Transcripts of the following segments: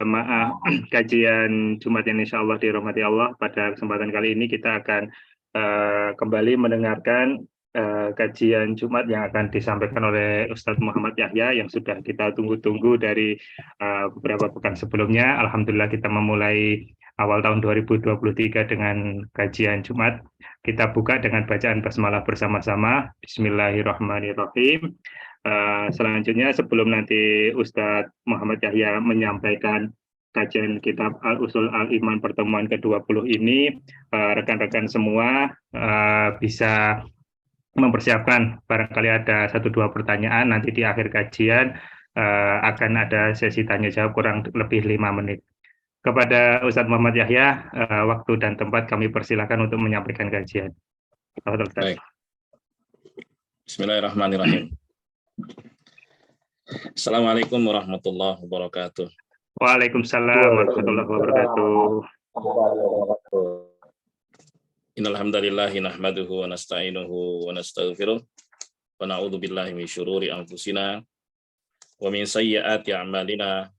jemaah kajian Jumat yang insya Allah dirahmati Allah. Pada kesempatan kali ini kita akan kembali mendengarkan kajian Jumat yang akan disampaikan oleh Ustadz Muhammad Yahya yang sudah kita tunggu-tunggu dari beberapa pekan sebelumnya. Alhamdulillah kita memulai awal tahun 2023 dengan kajian Jumat. Kita buka dengan bacaan basmalah bersama-sama. Bismillahirrahmanirrahim. Selanjutnya sebelum nanti Ustadz Muhammad Yahya menyampaikan kajian kitab Al-Usul Al-Iman pertemuan ke-20 ini, rekan-rekan semua bisa mempersiapkan barangkali ada 1-2 pertanyaan nanti di akhir kajian akan ada sesi tanya jawab kurang lebih 5 menit. Kepada Ustadz Muhammad Yahya, waktu dan tempat kami persilakan untuk menyampaikan kajian. Baik. Bismillahirrahmanirrahim. Assalamualaikum warahmatullahi wabarakatuh. Waalaikumsalam warahmatullahi wabarakatuh. Innal hamdalillah nahmaduhu wa nasta'inuhu wa nastaghfiruh wa na'udzu billahi min syururi anfusina wa min sayyiati a'malina.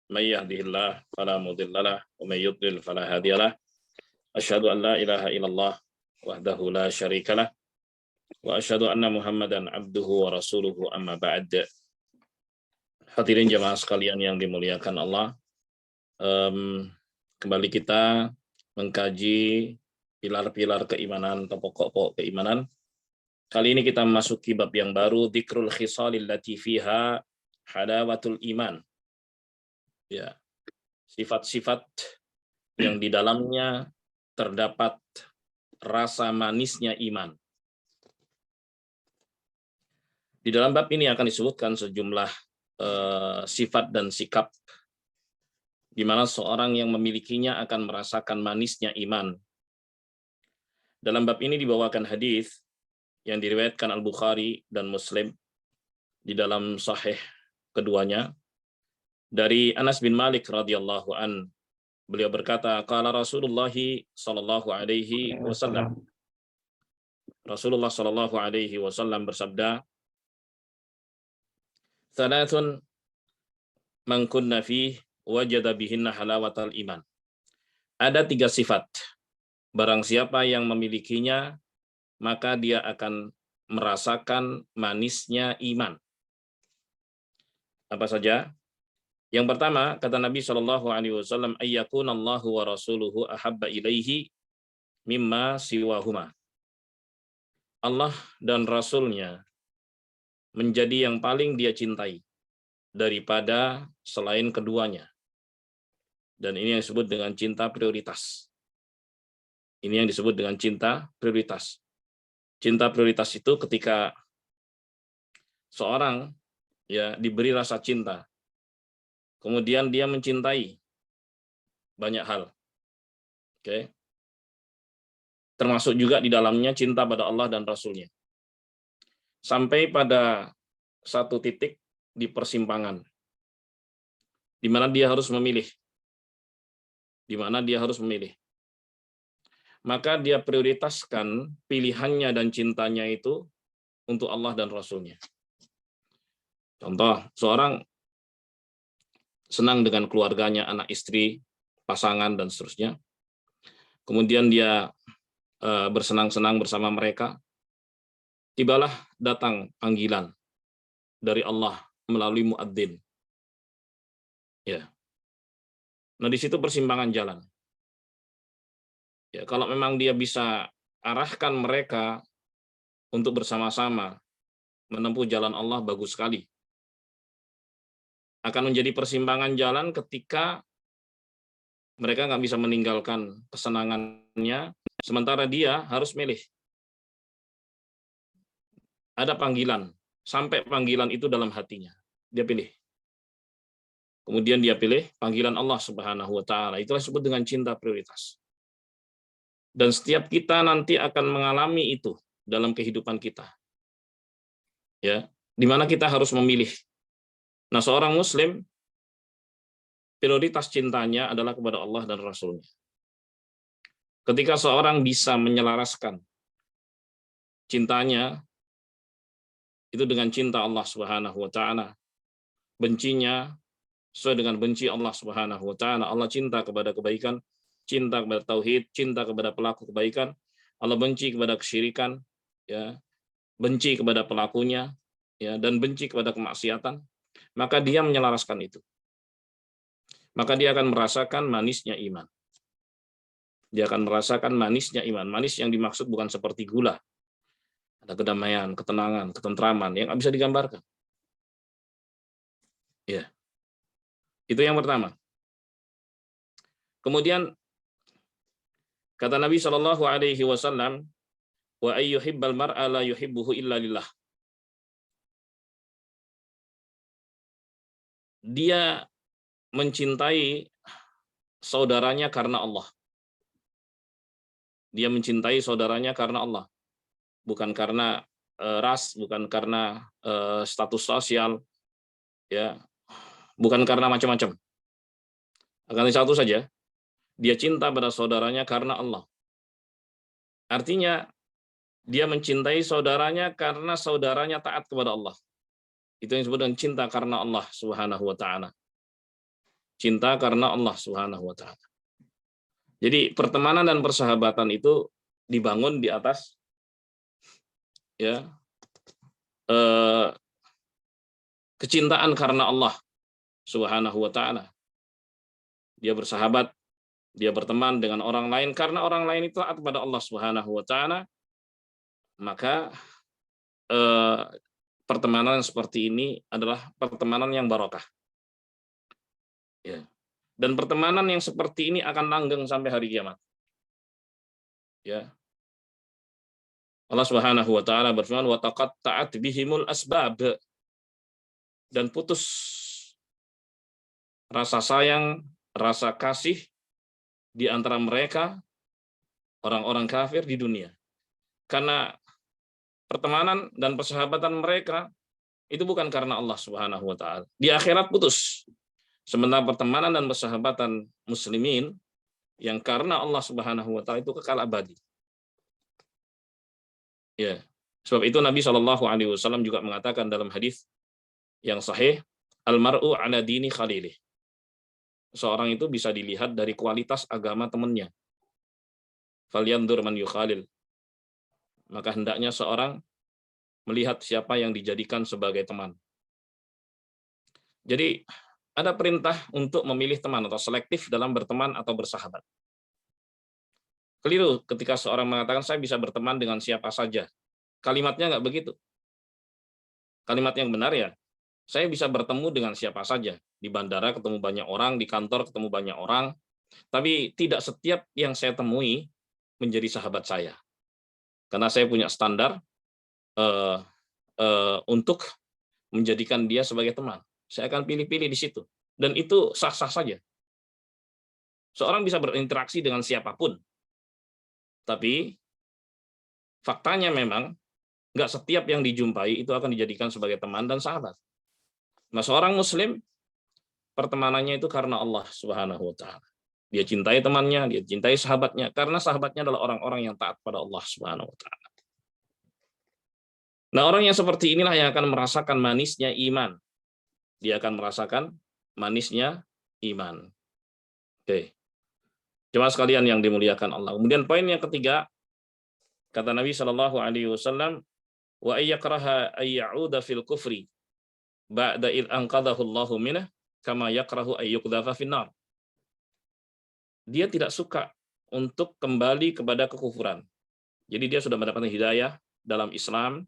May yahdihillahu fala mudhillalah wa may yudlil fala hadiyalah. Asyhadu an la ilaha illallah wahdahu la syarikalah wa asyhadu anna Muhammadan abduhu wa rasuluhu amma ba'd. Hadirin jamaah sekalian yang dimuliakan Allah, kembali kita mengkaji pilar-pilar keimanan atau pokok-pokok keimanan. Kali ini kita memasuki bab yang baru, dzikrul khisalil lati fiha halawatul iman. Ya, sifat-sifat yang di dalamnya terdapat rasa manisnya iman. Di dalam bab ini akan disebutkan sejumlah sifat dan sikap di mana seorang yang memilikinya akan merasakan manisnya iman. Dalam bab ini dibawakan hadis yang diriwayatkan Al-Bukhari dan Muslim di dalam sahih keduanya dari Anas bin Malik radhiyallahu an. Beliau berkata, qala Rasulullah sallallahu alaihi wasallam. Rasulullah sallallahu alaihi wasallam bersabda, "Thalathun man kunna fihi wajada bihinna halawatal iman." Ada 3 sifat. Barang siapa yang memilikinya, maka dia akan merasakan manisnya iman. Apa saja? Yang pertama, kata Nabi Shallallahu Alaihi Wasallam, ayyakunallahu wa rasuluhu ahabba ilaihi mimma siwahuma. Allah dan Rasulnya menjadi yang paling dia cintai daripada selain keduanya. Dan ini yang disebut dengan cinta prioritas. Ini yang disebut dengan cinta prioritas. Cinta prioritas itu ketika seorang ya diberi rasa cinta, kemudian dia mencintai banyak hal. Oke. Termasuk juga di dalamnya cinta pada Allah dan Rasulnya. Sampai pada satu titik di persimpangan, di mana dia harus memilih. Di mana dia harus memilih. Maka dia prioritaskan pilihannya dan cintanya itu untuk Allah dan Rasulnya. Contoh, seorang senang dengan keluarganya, anak istri, pasangan, dan seterusnya. Kemudian dia bersenang-senang bersama mereka. Tibalah datang panggilan dari Allah melalui muadzin. Ya. Nah, di situ persimpangan jalan. Ya, kalau memang dia bisa arahkan mereka untuk bersama-sama menempuh jalan Allah, bagus sekali. Akan menjadi persimpangan jalan ketika mereka nggak bisa meninggalkan kesenangannya, sementara dia harus milih. Ada panggilan, sampai panggilan itu dalam hatinya. Dia pilih. Kemudian dia pilih panggilan Allah Subhanahu wa Ta'ala. Itulah disebut dengan cinta prioritas. Dan setiap kita nanti akan mengalami itu dalam kehidupan kita. Ya, di mana kita harus memilih. Nah, seorang muslim prioritas cintanya adalah kepada Allah dan Rasulnya. Ketika seorang bisa menyelaraskan cintanya itu dengan cinta Allah Subhanahu wa Ta'ala, bencinya sesuai dengan benci Allah Subhanahu wa taala. Allah cinta kepada kebaikan, cinta kepada tauhid, cinta kepada pelaku kebaikan. Allah benci kepada kesyirikan, ya, benci kepada pelakunya, ya, dan benci kepada kemaksiatan. Maka dia menyelaraskan itu. Maka dia akan merasakan manisnya iman. Dia akan merasakan manisnya iman. Manis yang dimaksud bukan seperti gula. Ada kedamaian, ketenangan, ketentraman yang bisa digambarkan. Ya, itu yang pertama. Kemudian kata Nabi Shallallahu Alaihi Wasallam, wa ayyuhibbal mar'a la yuhibbuhu illa lillah. Dia mencintai saudaranya karena Allah. Dia mencintai saudaranya karena Allah, bukan karena ras, bukan karena status sosial, ya, bukan karena macam-macam. Akan satu saja, dia cinta pada saudaranya karena Allah. Artinya dia mencintai saudaranya karena saudaranya taat kepada Allah. Itu yang disebut dengan cinta karena Allah Subhanahu wa taala. Cinta karena Allah Subhanahu wa taala. Jadi pertemanan dan persahabatan itu dibangun di atas, ya, kecintaan karena Allah Subhanahu wa taala. Dia bersahabat, dia berteman dengan orang lain karena orang lain itu taat kepada Allah Subhanahu wa taala, maka pertemanan seperti ini adalah pertemanan yang barokah. Ya. Dan pertemanan yang seperti ini akan langgeng sampai hari kiamat. Ya. Allah Subhanahu wa taala berfirman, wa taqatta'at bihimul asbab, dan putus rasa sayang, rasa kasih di antara mereka orang-orang kafir di dunia. Karena pertemanan dan persahabatan mereka itu bukan karena Allah Subhanahu wa taala. Di akhirat putus. Sementara pertemanan dan persahabatan muslimin yang karena Allah Subhanahu wa taala itu kekal abadi. Ya. Sebab itu Nabi Shallallahu alaihi wasallam juga mengatakan dalam hadis yang sahih, al-mar'u ala dini khalilih. Seorang itu bisa dilihat dari kualitas agama temannya. Falyanzur man yukhalil. Maka hendaknya seorang melihat siapa yang dijadikan sebagai teman. Jadi ada perintah untuk memilih teman atau selektif dalam berteman atau bersahabat. Keliru ketika seorang mengatakan saya bisa berteman dengan siapa saja. Kalimatnya nggak begitu. Kalimat yang benar ya, saya bisa bertemu dengan siapa saja. Di bandara ketemu banyak orang, di kantor ketemu banyak orang, tapi tidak setiap yang saya temui menjadi sahabat saya. Karena saya punya standar untuk menjadikan dia sebagai teman. Saya akan pilih-pilih di situ. Dan itu sah-sah saja. Seorang bisa berinteraksi dengan siapapun. Tapi faktanya memang nggak setiap yang dijumpai itu akan dijadikan sebagai teman dan sahabat. Nah, seorang muslim pertemanannya itu karena Allah Subhanahu wa taala. Dia cintai temannya, dia cintai sahabatnya karena sahabatnya adalah orang-orang yang taat pada Allah Subhanahu wa taala. Nah, orang yang seperti inilah yang akan merasakan manisnya iman. Dia akan merasakan manisnya iman. Oke. Jemaah sekalian yang dimuliakan Allah. Kemudian poin yang ketiga, kata Nabi Shallallahu alaihi wasallam, wa ayyakraha ayyauda fil kufri ba'da id anqadhahu Allahu minhu kama yakrahu ayyuqdhafa finnar. Dia tidak suka untuk kembali kepada kekufuran. Jadi dia sudah mendapatkan hidayah dalam Islam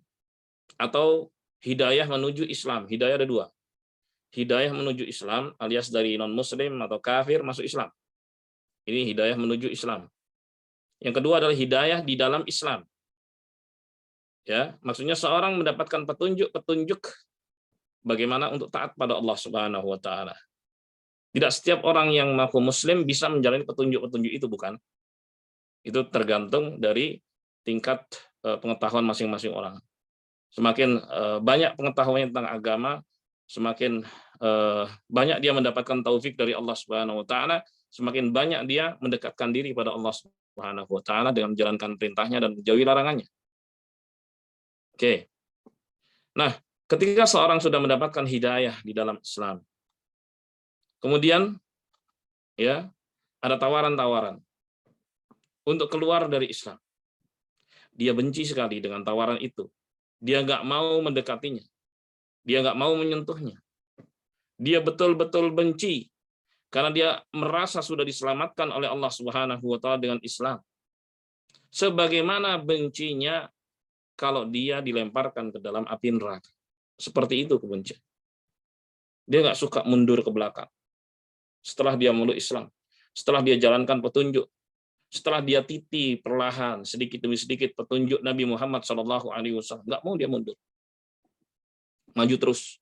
atau hidayah menuju Islam. Hidayah ada dua. Hidayah menuju Islam alias dari non-muslim atau kafir masuk Islam. Ini hidayah menuju Islam. Yang kedua adalah hidayah di dalam Islam. Ya, maksudnya seorang mendapatkan petunjuk bagaimana untuk taat pada Allah Subhanahu wa taala. Tidak setiap orang yang mengaku muslim bisa menjalani petunjuk-petunjuk itu, bukan. Itu tergantung dari tingkat pengetahuan masing-masing orang. Semakin banyak pengetahuannya tentang agama, semakin banyak dia mendapatkan taufik dari Allah Subhanahu wa taala, semakin banyak dia mendekatkan diri pada Allah Subhanahu wa taala dengan menjalankan perintahnya dan menjauhi larangannya. Oke. Nah, ketika seorang sudah mendapatkan hidayah di dalam Islam, Kemudian ya, ada tawaran-tawaran untuk keluar dari Islam. Dia benci sekali dengan tawaran itu. Dia nggak mau mendekatinya. Dia nggak mau menyentuhnya. Dia betul-betul benci karena dia merasa sudah diselamatkan oleh Allah Subhanahu wa taala dengan Islam. Sebagaimana bencinya kalau dia dilemparkan ke dalam api neraka. Seperti itu kebencian. Dia nggak suka mundur ke belakang. Setelah dia meluk Islam, setelah dia jalankan petunjuk, setelah dia titi perlahan sedikit demi sedikit petunjuk Nabi Muhammad SAW, nggak mau dia mundur, maju terus.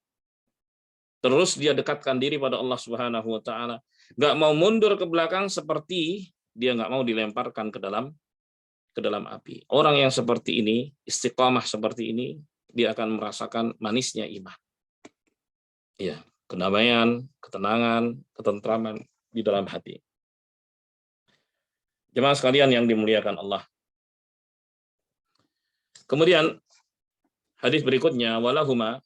Terus dia dekatkan diri pada Allah Subhanahu Wa Taala, nggak mau mundur ke belakang seperti dia nggak mau dilemparkan ke dalam api. Orang yang seperti ini, istiqamah seperti ini, dia akan merasakan manisnya iman. Ya, kedamaian, ketenangan, ketentraman di dalam hati. Jemaah sekalian yang dimuliakan Allah. Kemudian hadis berikutnya walahuma,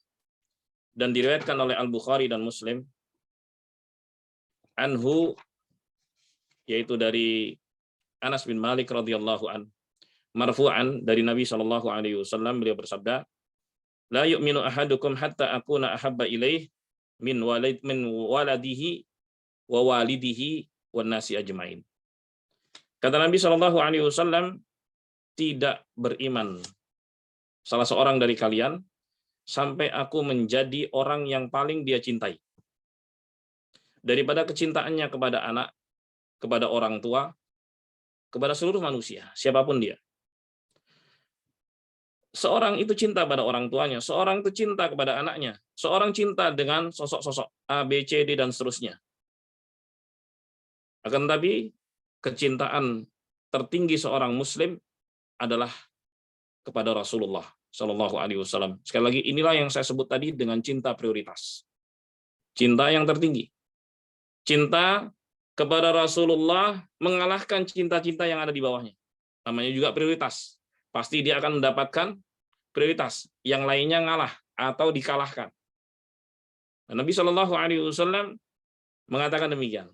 dan diriwayatkan oleh Al-Bukhari dan Muslim anhu, yaitu dari Anas bin Malik radhiyallahu an, marfu'an dari Nabi sallallahu alaihi wasallam, beliau bersabda, la yu'minu ahadukum hatta akuna ahabba ilaih min waladihi wa walidihi wan nasi ajmain. Kata Nabi sallallahu alaihi wasallam, tidak beriman salah seorang dari kalian sampai aku menjadi orang yang paling dia cintai daripada kecintaannya kepada anak, kepada orang tua, kepada seluruh manusia, siapapun dia. Seorang itu cinta pada orang tuanya, seorang itu cinta kepada anaknya, seorang cinta dengan sosok-sosok A, B, C, D, dan seterusnya. Akan tetapi, kecintaan tertinggi seorang Muslim adalah kepada Rasulullah Shallallahu Alaihi Wasallam. Sekali lagi, inilah yang saya sebut tadi dengan cinta prioritas, cinta yang tertinggi, cinta kepada Rasulullah mengalahkan cinta-cinta yang ada di bawahnya. Namanya juga prioritas. Pasti dia akan mendapatkan prioritas, yang lainnya ngalah atau dikalahkan. Nabi Shallallahu Alaihi Wasallam mengatakan demikian.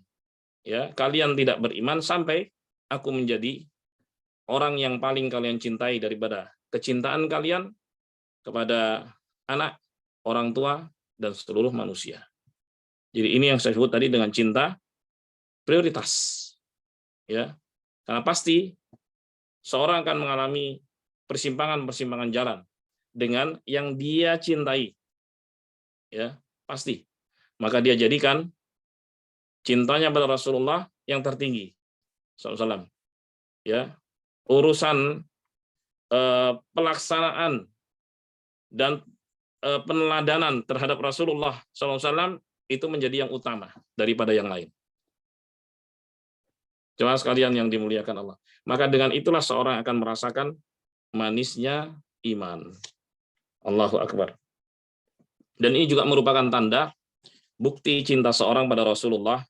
Ya, kalian tidak beriman sampai aku menjadi orang yang paling kalian cintai daripada kecintaan kalian kepada anak, orang tua, dan seluruh manusia. Jadi ini yang saya sebut tadi dengan cinta prioritas. Ya, karena pasti seorang akan mengalami persimpangan-persimpangan jalan dengan yang dia cintai. Ya, pasti. Maka dia jadikan cintanya pada Rasulullah yang tertinggi SAW. Ya, urusan pelaksanaan dan peneladanan terhadap Rasulullah SAW itu menjadi yang utama daripada yang lain. Jemaah sekalian yang dimuliakan Allah. Maka dengan itulah seorang akan merasakan manisnya iman. Allahu Akbar. Dan ini juga merupakan tanda bukti cinta seorang pada Rasulullah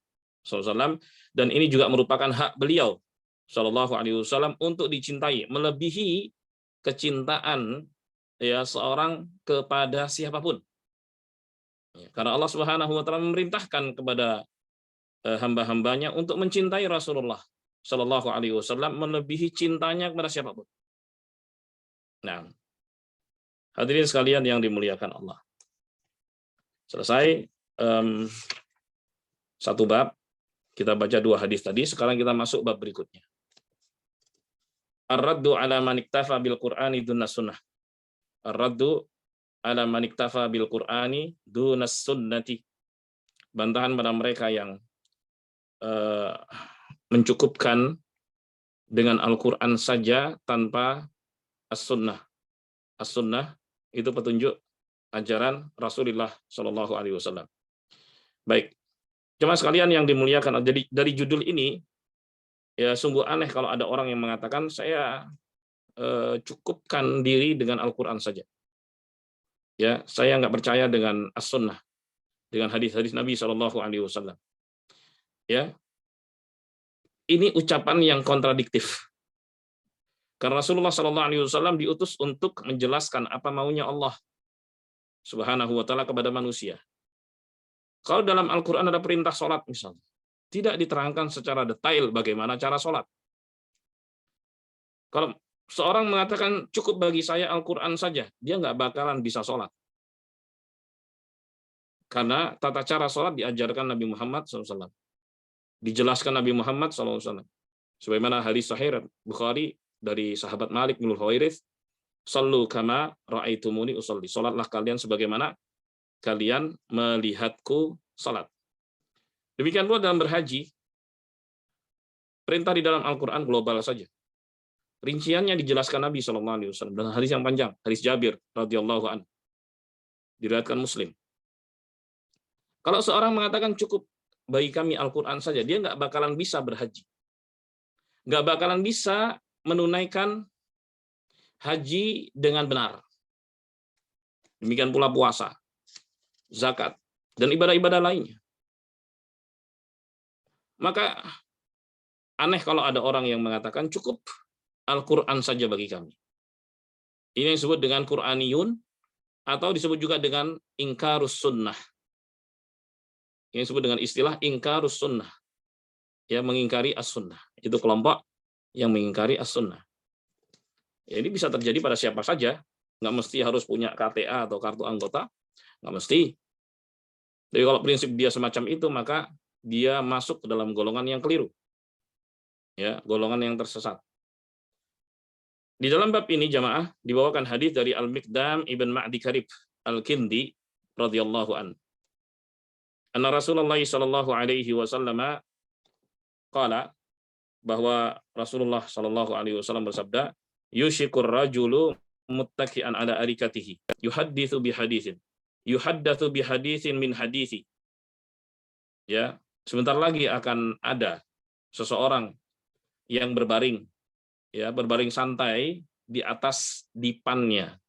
SAW, dan ini juga merupakan hak beliau Shallallahu Alaihi Wasallam untuk dicintai, melebihi kecintaan ya seorang kepada siapapun. Karena Allah Subhanahu Wa Taala memerintahkan kepada hamba-hambanya untuk mencintai Rasulullah Shallallahu Alaihi Wasallam melebihi cintanya kepada siapapun. Nah, hadirin sekalian yang dimuliakan Allah. Selesai satu bab, kita baca dua hadis tadi. Sekarang kita masuk bab berikutnya. Ar-raddu ala man iktafa bil Qur'ani dunas sunnah. Ar-raddu ala man iktafa bil Qur'ani dunas sunnati. Bantahan pada mereka yang mencukupkan dengan Al-Qur'an saja tanpa as-sunnah. As-sunnah itu petunjuk ajaran Rasulullah Shallallahu Alaihi Wasallam. Baik, jemaah sekalian yang dimuliakan, jadi dari judul ini ya sungguh aneh kalau ada orang yang mengatakan saya cukupkan diri dengan Al-Quran saja. Ya, saya nggak percaya dengan as-sunnah, dengan hadis-hadis Nabi Shallallahu Alaihi Wasallam. Ya, ini ucapan yang kontradiktif. Karena Rasulullah Shallallahu Alaihi Wasallam diutus untuk menjelaskan apa maunya Allah Subhanahu Wa Taala kepada manusia. Kalau dalam Al-Quran ada perintah sholat misalnya, tidak diterangkan secara detail bagaimana cara sholat. Kalau seorang mengatakan cukup bagi saya Al-Quran saja, dia nggak bakalan bisa sholat. Karena tata cara sholat diajarkan Nabi Muhammad SAW. Dijelaskan Nabi Muhammad SAW. Sebagaimana hadis sahih Bukhari dari sahabat Malik bin Huwairits, "Shallu kama ra'aitumuni usolli." Sholatlah kalian sebagaimana kalian melihatku sholat. Demikian pula dalam berhaji, perintah di dalam Al-Quran global saja. Rinciannya dijelaskan Nabi SAW dalam hadis yang panjang, hadis Jabir radhiyallahu anhu, diriwayatkan Muslim. Kalau seorang mengatakan cukup bagi kami Al-Quran saja, dia nggak bakalan bisa berhaji, nggak bakalan bisa menunaikan haji dengan benar. Demikian pula puasa, zakat, dan ibadah-ibadah lainnya. Maka aneh kalau ada orang yang mengatakan cukup Al-Quran saja bagi kami. Ini yang disebut dengan Qur'aniyun, atau disebut juga dengan ingkarus sunnah. Ini disebut dengan istilah ingkarus sunnah. Ya, mengingkari as-sunnah. Itu kelompok yang mengingkari as-sunnah. Ya, ini bisa terjadi pada siapa saja. Nggak mesti harus punya KTA atau kartu anggota. Nggak mesti. Jadi kalau prinsip dia semacam itu, maka dia masuk ke dalam golongan yang keliru. Ya, golongan yang tersesat. Di dalam bab ini jamaah dibawakan hadis dari Al-Miqdam ibn Ma'di Karib Al-Kindi radhiyallahu an. Anna Rasulullah sallallahu alaihi wasallam qala, bahwa Rasulullah sallallahu alaihi wasallam bersabda, yushikur rajulu muttaki'an ala arikatihi yuhadditsu bi haditsin min hadithi. Ya, sebentar lagi akan ada seseorang yang berbaring, ya, berbaring santai di atas dipannya.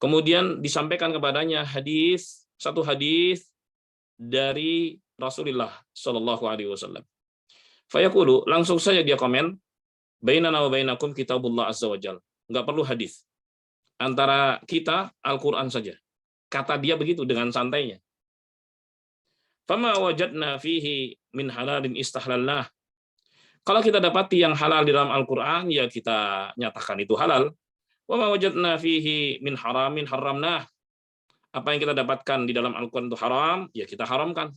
Kemudian disampaikan kepadanya satu hadis dari Rasulullah Shallallahu Alaihi Wasallam. Fayaqulu, langsung saja dia komen, bainana wa bainakum kitabullah azza wajal. Enggak perlu hadis. Antara kita Al-Quran saja. Kata dia begitu dengan santainya. Fama wajadna fihi min halalin istahlalnah. Kalau kita dapati yang halal di dalam Al-Quran, ya kita nyatakan itu halal. Wa ma wajadna fihi min haramin haramnah. Apa yang kita dapatkan di dalam Al-Quran itu haram, ya kita haramkan.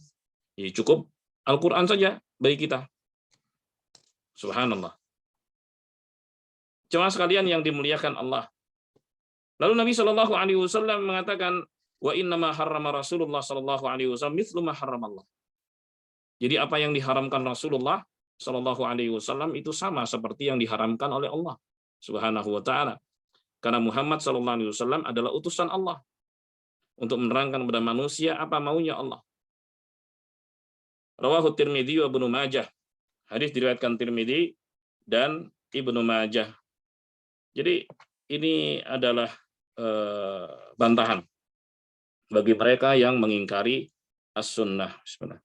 Ya cukup Al-Quran saja bagi kita. Subhanallah. Jemaah sekalian yang dimuliakan Allah. Lalu Nabi Shallallahu Alaihi Wasallam mengatakan, wa innama harrama Rasulullah Shallallahu Alaihi Wasallam mithlu ma harramallah. Jadi apa yang diharamkan Rasulullah Shallallahu Alaihi Wasallam itu sama seperti yang diharamkan oleh Allah Subhanahu Wa Taala. Karena Muhammad Shallallahu Alaihi Wasallam adalah utusan Allah untuk menerangkan kepada manusia apa maunya Allah. Rawahu Tirmidzi wa Ibnu Majah. Hadis diriwayatkan Tirmidzi dan Ibnu Majah. Jadi ini adalah bantahan bagi mereka yang mengingkari as-sunnah. Bismillah.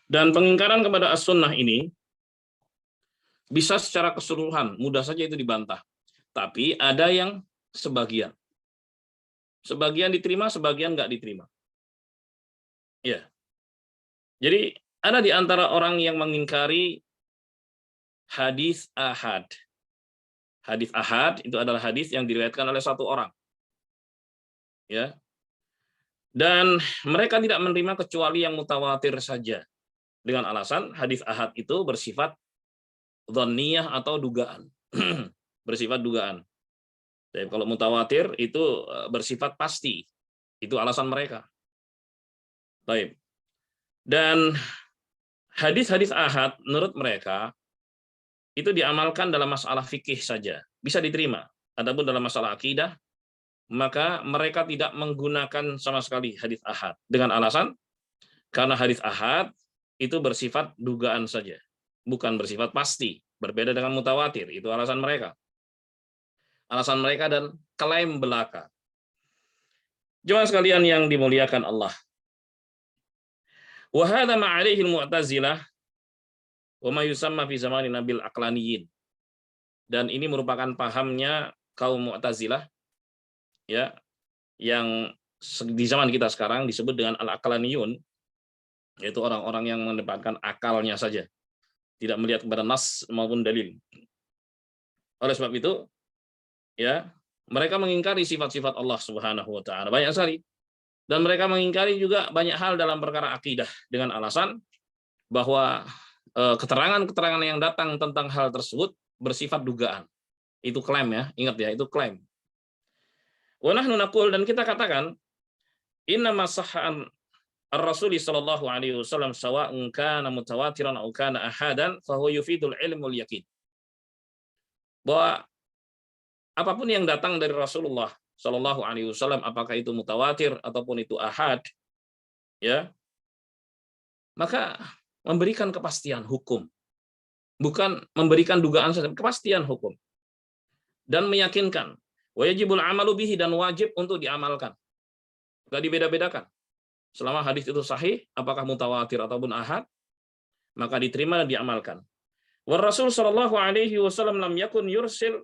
Dan pengingkaran kepada as-sunnah ini bisa secara keseluruhan, mudah saja itu dibantah. Tapi ada yang sebagian. Sebagian diterima, sebagian nggak diterima. Ya. Jadi ada di antara orang yang mengingkari hadis ahad. Hadis ahad itu adalah hadis yang diriwayatkan oleh satu orang. Ya. Dan mereka tidak menerima kecuali yang mutawatir saja. Dengan alasan hadis ahad itu bersifat dhanniyah atau dugaan. Bersifat dugaan. Jadi kalau mutawatir itu bersifat pasti. Itu alasan mereka. Baik. Dan hadis-hadis ahad menurut mereka itu diamalkan dalam masalah fikih saja. Bisa diterima. Adapun dalam masalah akidah, maka mereka tidak menggunakan sama sekali hadis ahad. Dengan alasan, karena hadis ahad itu bersifat dugaan saja. Bukan bersifat pasti. Berbeda dengan mutawatir. Itu alasan mereka. Alasan mereka dan klaim belaka. Jemaah sekalian yang dimuliakan Allah. Wa hadza ma 'alaihi al-mu'tazilah wa ma yusamma fi zamanin nabil aqlaniyin. Dan ini merupakan pahamnya kaum Mu'tazilah ya, yang di zaman kita sekarang disebut dengan al-aqlaniyun, yaitu orang-orang yang menempatkan akalnya saja, tidak melihat kepada nas maupun dalil. Oleh sebab itu, ya, mereka mengingkari sifat-sifat Allah Subhanahu wa taala banyak sekali. Dan mereka mengingkari juga banyak hal dalam perkara akidah dengan alasan bahwa keterangan-keterangan yang datang tentang hal tersebut bersifat dugaan. Itu klaim ya, ingat ya, itu klaim. Wa nahnu naqul, dan kita katakan, inna ma sahha ar-rasul sallallahu alaihi wasallam sawa'un kana mutawatiran aw kana ahadan fa huwa yufidul ilmul yaqin. Bahwa apapun yang datang dari Rasulullah sallallahu alaihi wasallam, apakah itu mutawatir ataupun itu ahad, ya, maka memberikan kepastian hukum, bukan memberikan dugaan saja, kepastian hukum, dan meyakinkan. Wajibul amalu bihi, dan wajib untuk diamalkan. Enggak dibeda-bedakan. Selama hadis itu sahih, apakah mutawatir ataupun ahad, maka diterima dan diamalkan. Wa Rasul sallallahu alaihi wasallam lam yakun yursil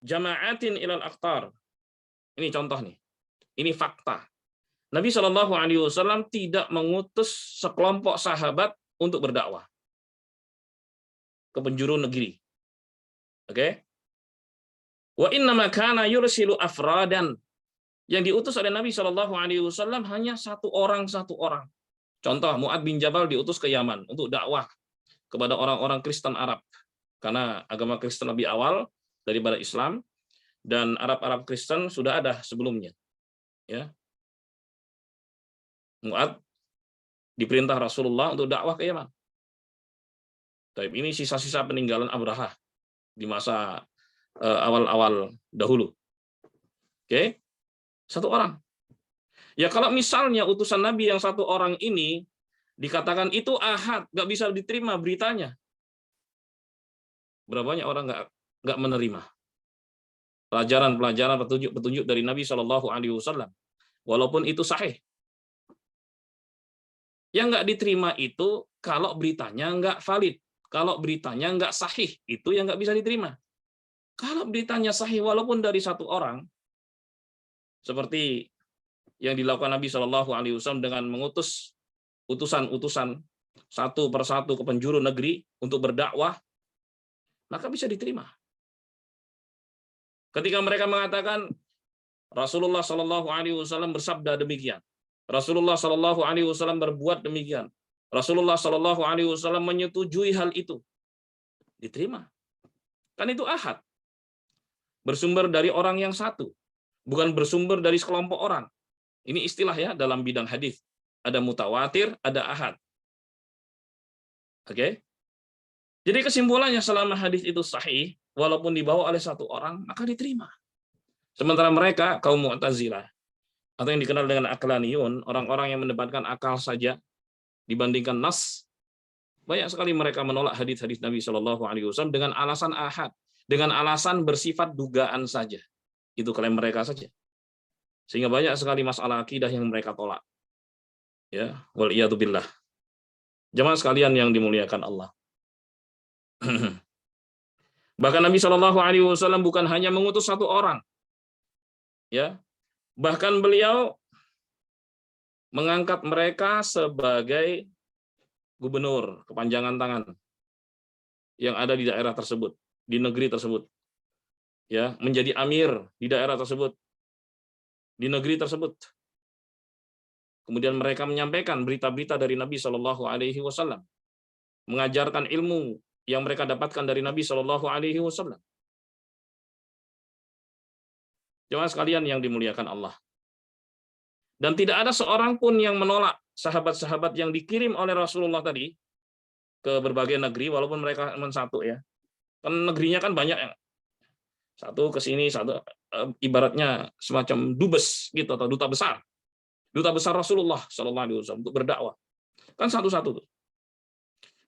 jama'atin ilal aqtar. Ini contoh nih. Ini fakta. Nabi Shallallahu alaihi wasallam tidak mengutus sekelompok sahabat untuk berdakwah ke penjuru negeri. Oke? Wa innama kana yursilu afradan. Yang diutus oleh Nabi Shallallahu alaihi wasallam hanya satu orang. Contoh, Mu'ad bin Jabal diutus ke Yaman untuk dakwah kepada orang-orang Kristen Arab. Karena agama Kristen lebih awal daripada Islam, dan Arab Kristen sudah ada sebelumnya. Ya. Mu'ad diperintah Rasulullah untuk dakwah ke Yaman. Tapi ini sisa-sisa peninggalan Abraha di masa awal-awal dahulu. Oke? Satu orang. Ya kalau misalnya utusan Nabi yang satu orang ini dikatakan itu ahad, nggak bisa diterima beritanya, berapa banyak orang nggak menerima pelajaran petunjuk dari Nabi Shallallahu Alaihi Wasallam, walaupun itu sahih. Yang nggak diterima itu kalau beritanya nggak valid, kalau beritanya nggak sahih, itu yang nggak bisa diterima. Kalau beritanya sahih walaupun dari satu orang, seperti yang dilakukan Nabi Shallallahu Alaihi Wasallam dengan mengutus utusan-utusan satu persatu ke penjuru negeri untuk berdakwah, maka bisa diterima. Ketika mereka mengatakan Rasulullah Shallallahu Alaihi Wasallam bersabda demikian, Rasulullah Shallallahu Alaihi Wasallam berbuat demikian, Rasulullah Shallallahu Alaihi Wasallam menyetujui hal itu, diterima. Kan itu ahad, bersumber dari orang yang satu, bukan bersumber dari sekelompok orang. Ini istilah ya dalam bidang hadis. Ada mutawatir, ada ahad. Oke? Jadi kesimpulannya, selama hadis itu sahih, walaupun dibawa oleh satu orang, maka diterima. Sementara mereka, kaum Mu'tazilah, atau yang dikenal dengan aqlaniyun, orang-orang yang mendepankan akal saja dibandingkan nas, banyak sekali mereka menolak hadis-hadis Nabi Shallallahu Alaihi Wasallam dengan alasan ahad, dengan alasan bersifat dugaan saja. Itu klaim mereka saja. Sehingga banyak sekali masalah akidah yang mereka tolak. Ya, wal iyadu billah. Jemaah sekalian yang dimuliakan Allah. Bahkan Nabi Shallallahu Alaihi Wasallam bukan hanya mengutus satu orang, ya, bahkan beliau mengangkat mereka sebagai gubernur, kepanjangan tangan yang ada di daerah tersebut, di negeri tersebut, ya, menjadi amir di daerah tersebut, di negeri tersebut. Kemudian mereka menyampaikan berita-berita dari Nabi Shallallahu Alaihi Wasallam, mengajarkan ilmu yang mereka dapatkan dari Nabi Shallallahu Alaihi Wasallam. Jemaah sekalian yang dimuliakan Allah. Dan tidak ada seorang pun yang menolak sahabat-sahabat yang dikirim oleh Rasulullah tadi ke berbagai negeri, walaupun mereka cuma satu ya. Kan negerinya kan banyak yang satu ke sini, satu ibaratnya semacam dubes gitu atau duta besar Rasulullah Shallallahu Alaihi Wasallam untuk berdakwah. Kan satu-satu tuh.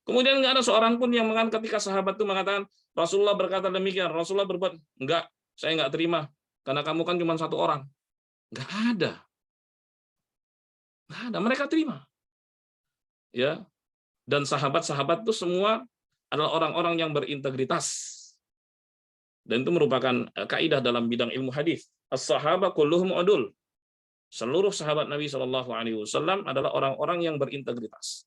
Kemudian nggak ada seorang pun yang mengatakan, ketika sahabat itu mengatakan Rasulullah berkata demikian, Rasulullah berbuat, enggak, saya nggak terima karena kamu kan cuma satu orang. Nggak ada. Mereka terima. Ya. Dan sahabat-sahabat itu semua adalah orang-orang yang berintegritas. Dan itu merupakan kaidah dalam bidang ilmu hadis. as-sahaba kulluhum udul. Seluruh sahabat Nabi Shallallahu Alaihi Wasallam adalah orang-orang yang berintegritas.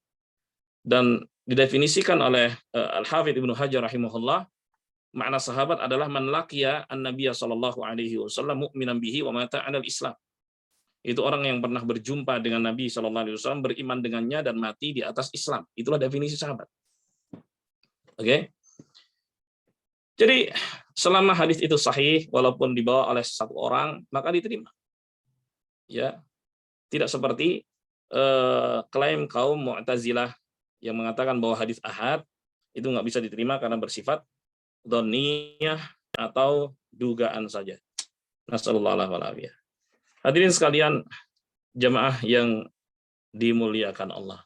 Dan didefinisikan oleh Al-Hafidz Ibnu Hajar rahimahullah, makna sahabat adalah man laqiya an-nabiyya sallallahu alaihi wasallam mu'minan bihi wa mata 'alal Islam. Itu orang yang pernah berjumpa dengan Nabi sallallahu alaihi wasallam, beriman dengannya dan mati di atas Islam. Itulah definisi sahabat. Oke. Jadi selama hadis itu sahih walaupun dibawa oleh satu orang, maka diterima. Ya. Tidak seperti klaim kaum Mu'tazilah yang mengatakan bahwa hadis ahad itu nggak bisa diterima karena bersifat dhanniyah atau dugaan saja. Nasallallahu alaihi wasallam. Hadirin sekalian, jamaah yang dimuliakan Allah.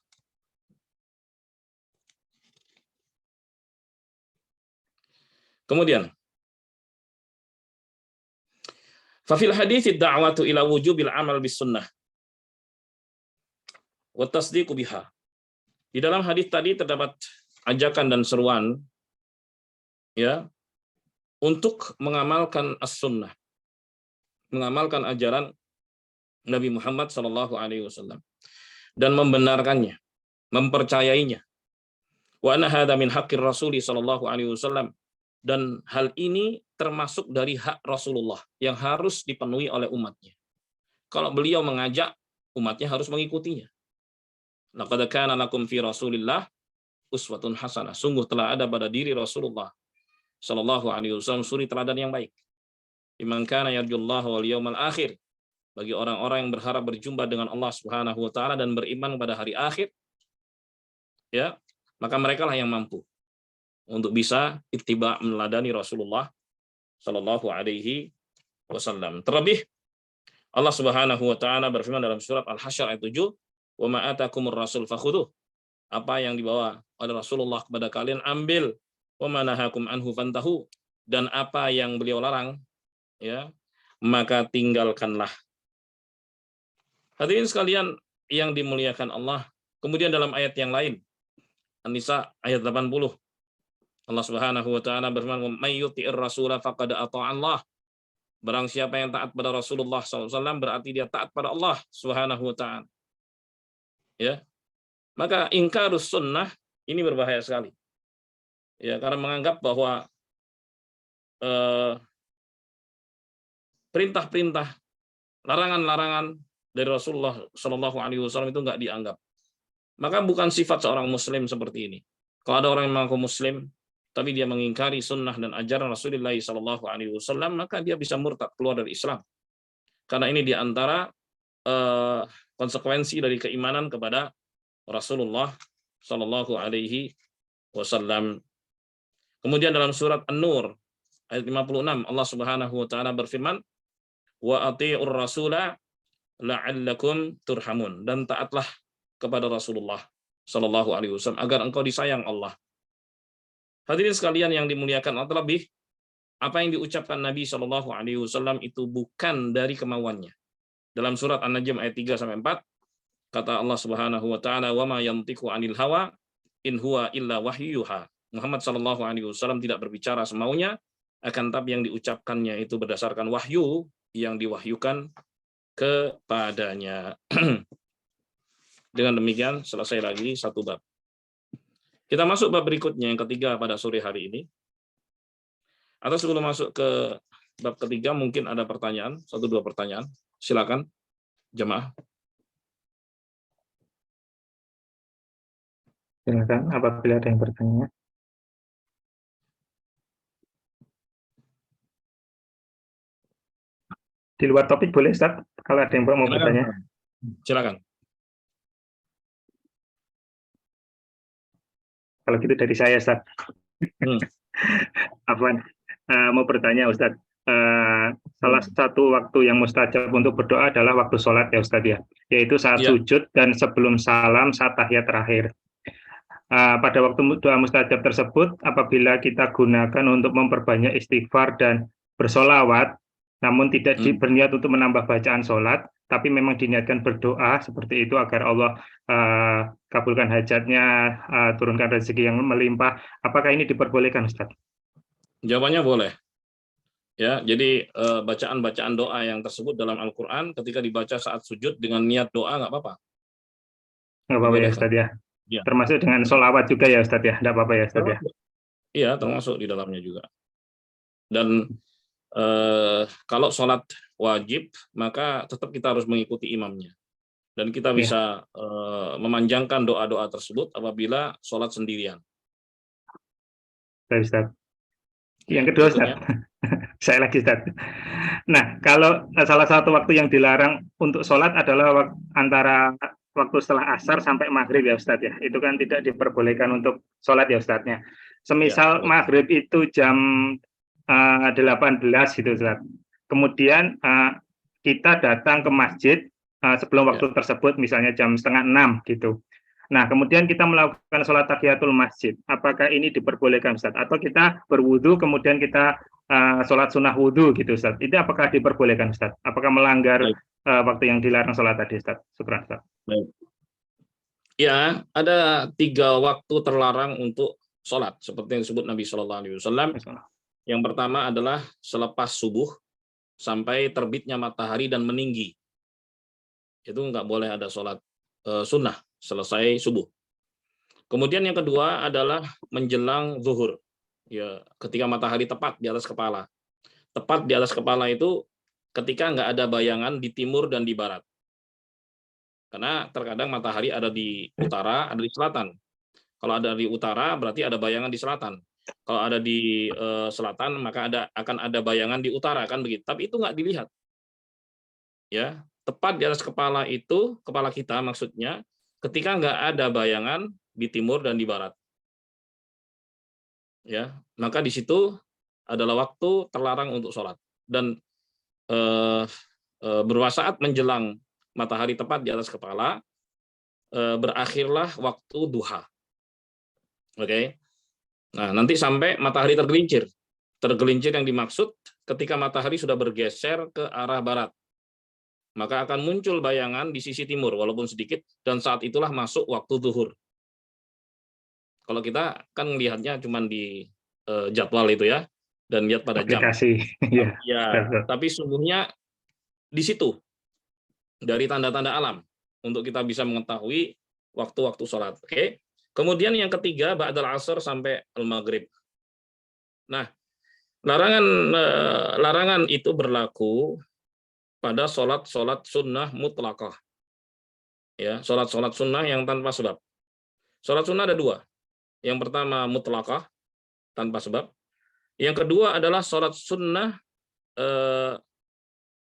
Kemudian, fafil hadits ad-da'watu ila wujubil amal bis sunnah wa tasdiqu biha. Di dalam hadis tadi terdapat ajakan dan seruan ya untuk mengamalkan as-sunnah, mengamalkan ajaran Nabi Muhammad sallallahu alaihi wasallam dan membenarkannya, mempercayainya. Wa anna hadza min haqqir Rasul sallallahu alaihi wasallam, dan hal ini termasuk dari hak Rasulullah yang harus dipenuhi oleh umatnya. Kalau beliau mengajak, umatnya harus mengikutinya. Laqad kana lakum fi Rasulillah uswatun hasanah. Sungguh telah ada pada diri Rasulullah sallallahu alaihi wasallam suri teladan yang baik. Liman kana yarjullaha wal yawmal akhir. Bagi orang-orang yang berharap berjumpa dengan Allah Subhanahu wa taala dan beriman pada hari akhir, ya, maka mereka lah yang mampu untuk bisa ittiba meneladani Rasulullah sallallahu alaihi wasallam. Terlebih Allah Subhanahu wa taala berfirman dalam surat Al-Hasyr ayat 7, "Wa ma atakumur rasul fakhudhuh." Apa yang dibawa oleh Rasulullah kepada kalian ambil, "Wa ma nahakum anhu fantahu." Dan apa yang beliau larang, ya, maka tinggalkanlah. Hadirin sekalian yang dimuliakan Allah. Kemudian dalam ayat yang lain, An-Nisa ayat 80, Allah Subhanahu wa taala berfirman, "May yuti'ir rasula faqad ata'a Allah." Barang siapa yang taat pada Rasulullah SAW berarti dia taat pada Allah Subhanahu wa taala. Ya. Maka ingkarus sunnah ini berbahaya sekali. Ya, karena menganggap bahwa perintah-perintah, larangan-larangan dari Rasulullah Shallallahu Alaihi Wasallam itu nggak dianggap. Maka bukan sifat seorang Muslim seperti ini. Kalau ada orang yang mengaku Muslim, tapi dia mengingkari sunnah dan ajaran Rasulullah Shallallahu Alaihi Wasallam, maka dia bisa murtad, keluar dari Islam. Karena ini diantara konsekuensi dari keimanan kepada Rasulullah Shallallahu Alaihi Wasallam. Kemudian dalam surat An-Nur ayat 56 Allah Subhanahu Wa Taala berfirman, wa ati'ur rasula la'allakum turhamun, dan taatlah kepada Rasulullah Shallallahu Alaihi Wasallam agar engkau disayang Allah. Hadirin sekalian yang dimuliakan Allah, terlebih apa yang diucapkan Nabi Shallallahu Alaihi Wasallam itu bukan dari kemauannya. Dalam surat An-Najm ayat 3-4 kata Allah Subhanahu Wa Taala, wa ma yantiqu anil hawa in huwa illa wahyuha. Muhammad Shallallahu Alaihi Wasallam tidak berbicara semaunya, akan tapi yang diucapkannya itu berdasarkan wahyu yang diwahyukan kepadanya. Dengan demikian selesai lagi satu bab. Kita masuk bab berikutnya yang ketiga pada sore hari ini. Atau sebelum masuk ke bab ketiga mungkin ada pertanyaan, 1-2 pertanyaan. Silakan jemaah. Silakan apabila ada yang bertanya. Di luar topik boleh, Ustaz, kalau ada yang mau bertanya. Silakan. Kalau gitu dari saya, Ustaz. Afwan, mau bertanya, Ustaz. Salah satu waktu yang mustajab untuk berdoa adalah waktu sholat ya, Ustaz ya, yaitu saat sujud dan sebelum salam saat tahiyat terakhir. Pada waktu doa mustajab tersebut, apabila kita gunakan untuk memperbanyak istighfar dan bersolawat, namun tidak berniat untuk menambah bacaan sholat, tapi memang diniatkan berdoa seperti itu agar Allah kabulkan hajatnya, turunkan rezeki yang melimpah. Apakah ini diperbolehkan, Ustaz? Jawabannya boleh. Ya, jadi bacaan-bacaan doa yang tersebut dalam Al-Qur'an ketika dibaca saat sujud dengan niat doa nggak apa-apa, Nggak apa-apa ya dibolehkan. Ustadz ya. Ya. Termasuk dengan sholawat juga ya Ustadz ya. Nggak apa-apa ya Ustadz ya. Termasuk. Iya, termasuk di dalamnya juga. Dan kalau sholat wajib, maka tetap kita harus mengikuti imamnya. Dan kita Iya, bisa memanjangkan doa-doa tersebut apabila sholat sendirian. baik, Ustadz. Ya, Yang kedua berikutnya. Ustadz, saya lagi Ustadz. Nah, kalau salah satu waktu yang dilarang untuk sholat adalah antara waktu setelah asar sampai maghrib ya Ustadz ya. Itu kan tidak diperbolehkan untuk sholat ya Ustadznya. Ya, Semisal betul. maghrib itu jam 18 gitu Ustadz. Kemudian kita datang ke masjid sebelum Ya. waktu tersebut, misalnya jam setengah 6 gitu. Nah, kemudian kita melakukan sholat tahiyatul masjid. Apakah ini diperbolehkan Ustadz? Atau kita berwudu kemudian kita sholat sunnah wudhu gitu Ustaz. Itu apakah diperbolehkan Ustaz? Apakah melanggar Baik, waktu yang dilarang sholat tadi Ustaz? Syukran Ustaz. baik. Ya, ada 3 waktu terlarang untuk sholat seperti yang disebut Nabi Shallallahu Alaihi Wasallam. Yang pertama adalah selepas subuh sampai terbitnya matahari dan meninggi. Itu nggak boleh ada sholat sunnah selesai subuh. Kemudian yang kedua adalah menjelang zuhur. Ya, ketika matahari tepat di atas kepala. Tepat di atas kepala itu ketika nggak ada bayangan di timur dan di barat. Karena terkadang matahari ada di utara, ada di selatan. Kalau ada di utara berarti ada bayangan di selatan. Kalau ada di selatan maka akan ada bayangan di utara, kan begitu. Tapi itu nggak dilihat. Ya, tepat di atas kepala itu, kepala kita maksudnya, ketika nggak ada bayangan di timur dan di barat. Ya, maka di situ adalah waktu terlarang untuk sholat. Dan beberapa saat menjelang matahari tepat di atas kepala, berakhirlah waktu duha. Oke. Nah, nanti sampai matahari tergelincir. Tergelincir yang dimaksud ketika matahari sudah bergeser ke arah barat. Maka akan muncul bayangan di sisi timur, walaupun sedikit, dan saat itulah masuk waktu zuhur. Kalau kita kan melihatnya cuma di jadwal itu ya, dan lihat pada jam. Aplikasi. Ya. Ya, tapi sungguhnya di situ, dari tanda-tanda alam, untuk kita bisa mengetahui waktu-waktu sholat. Oke. Kemudian yang ketiga, ba'dal asar sampai al-maghrib. Nah, larangan itu berlaku pada sholat sunnah mutlaqah. Ya, sholat sunnah yang tanpa sebab. Sholat sunnah ada 2. Yang pertama mutlaqah, tanpa sebab. Yang kedua adalah sholat sunnah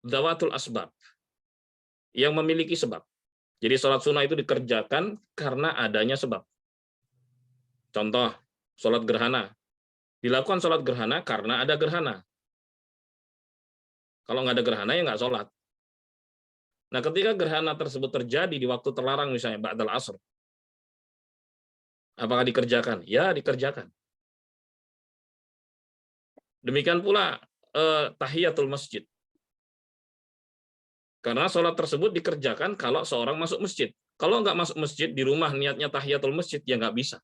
zawatul asbab, yang memiliki sebab. Jadi sholat sunnah itu dikerjakan karena adanya sebab. Contoh, sholat gerhana. Dilakukan sholat gerhana karena ada gerhana. Kalau nggak ada gerhana, ya nggak sholat. Nah, ketika gerhana tersebut terjadi di waktu terlarang, misalnya ba'dal asr, apakah dikerjakan? Ya, dikerjakan. Demikian pula tahiyatul masjid. Karena sholat tersebut dikerjakan kalau seorang masuk masjid. Kalau nggak masuk masjid, di rumah niatnya tahiyatul masjid, ya nggak bisa.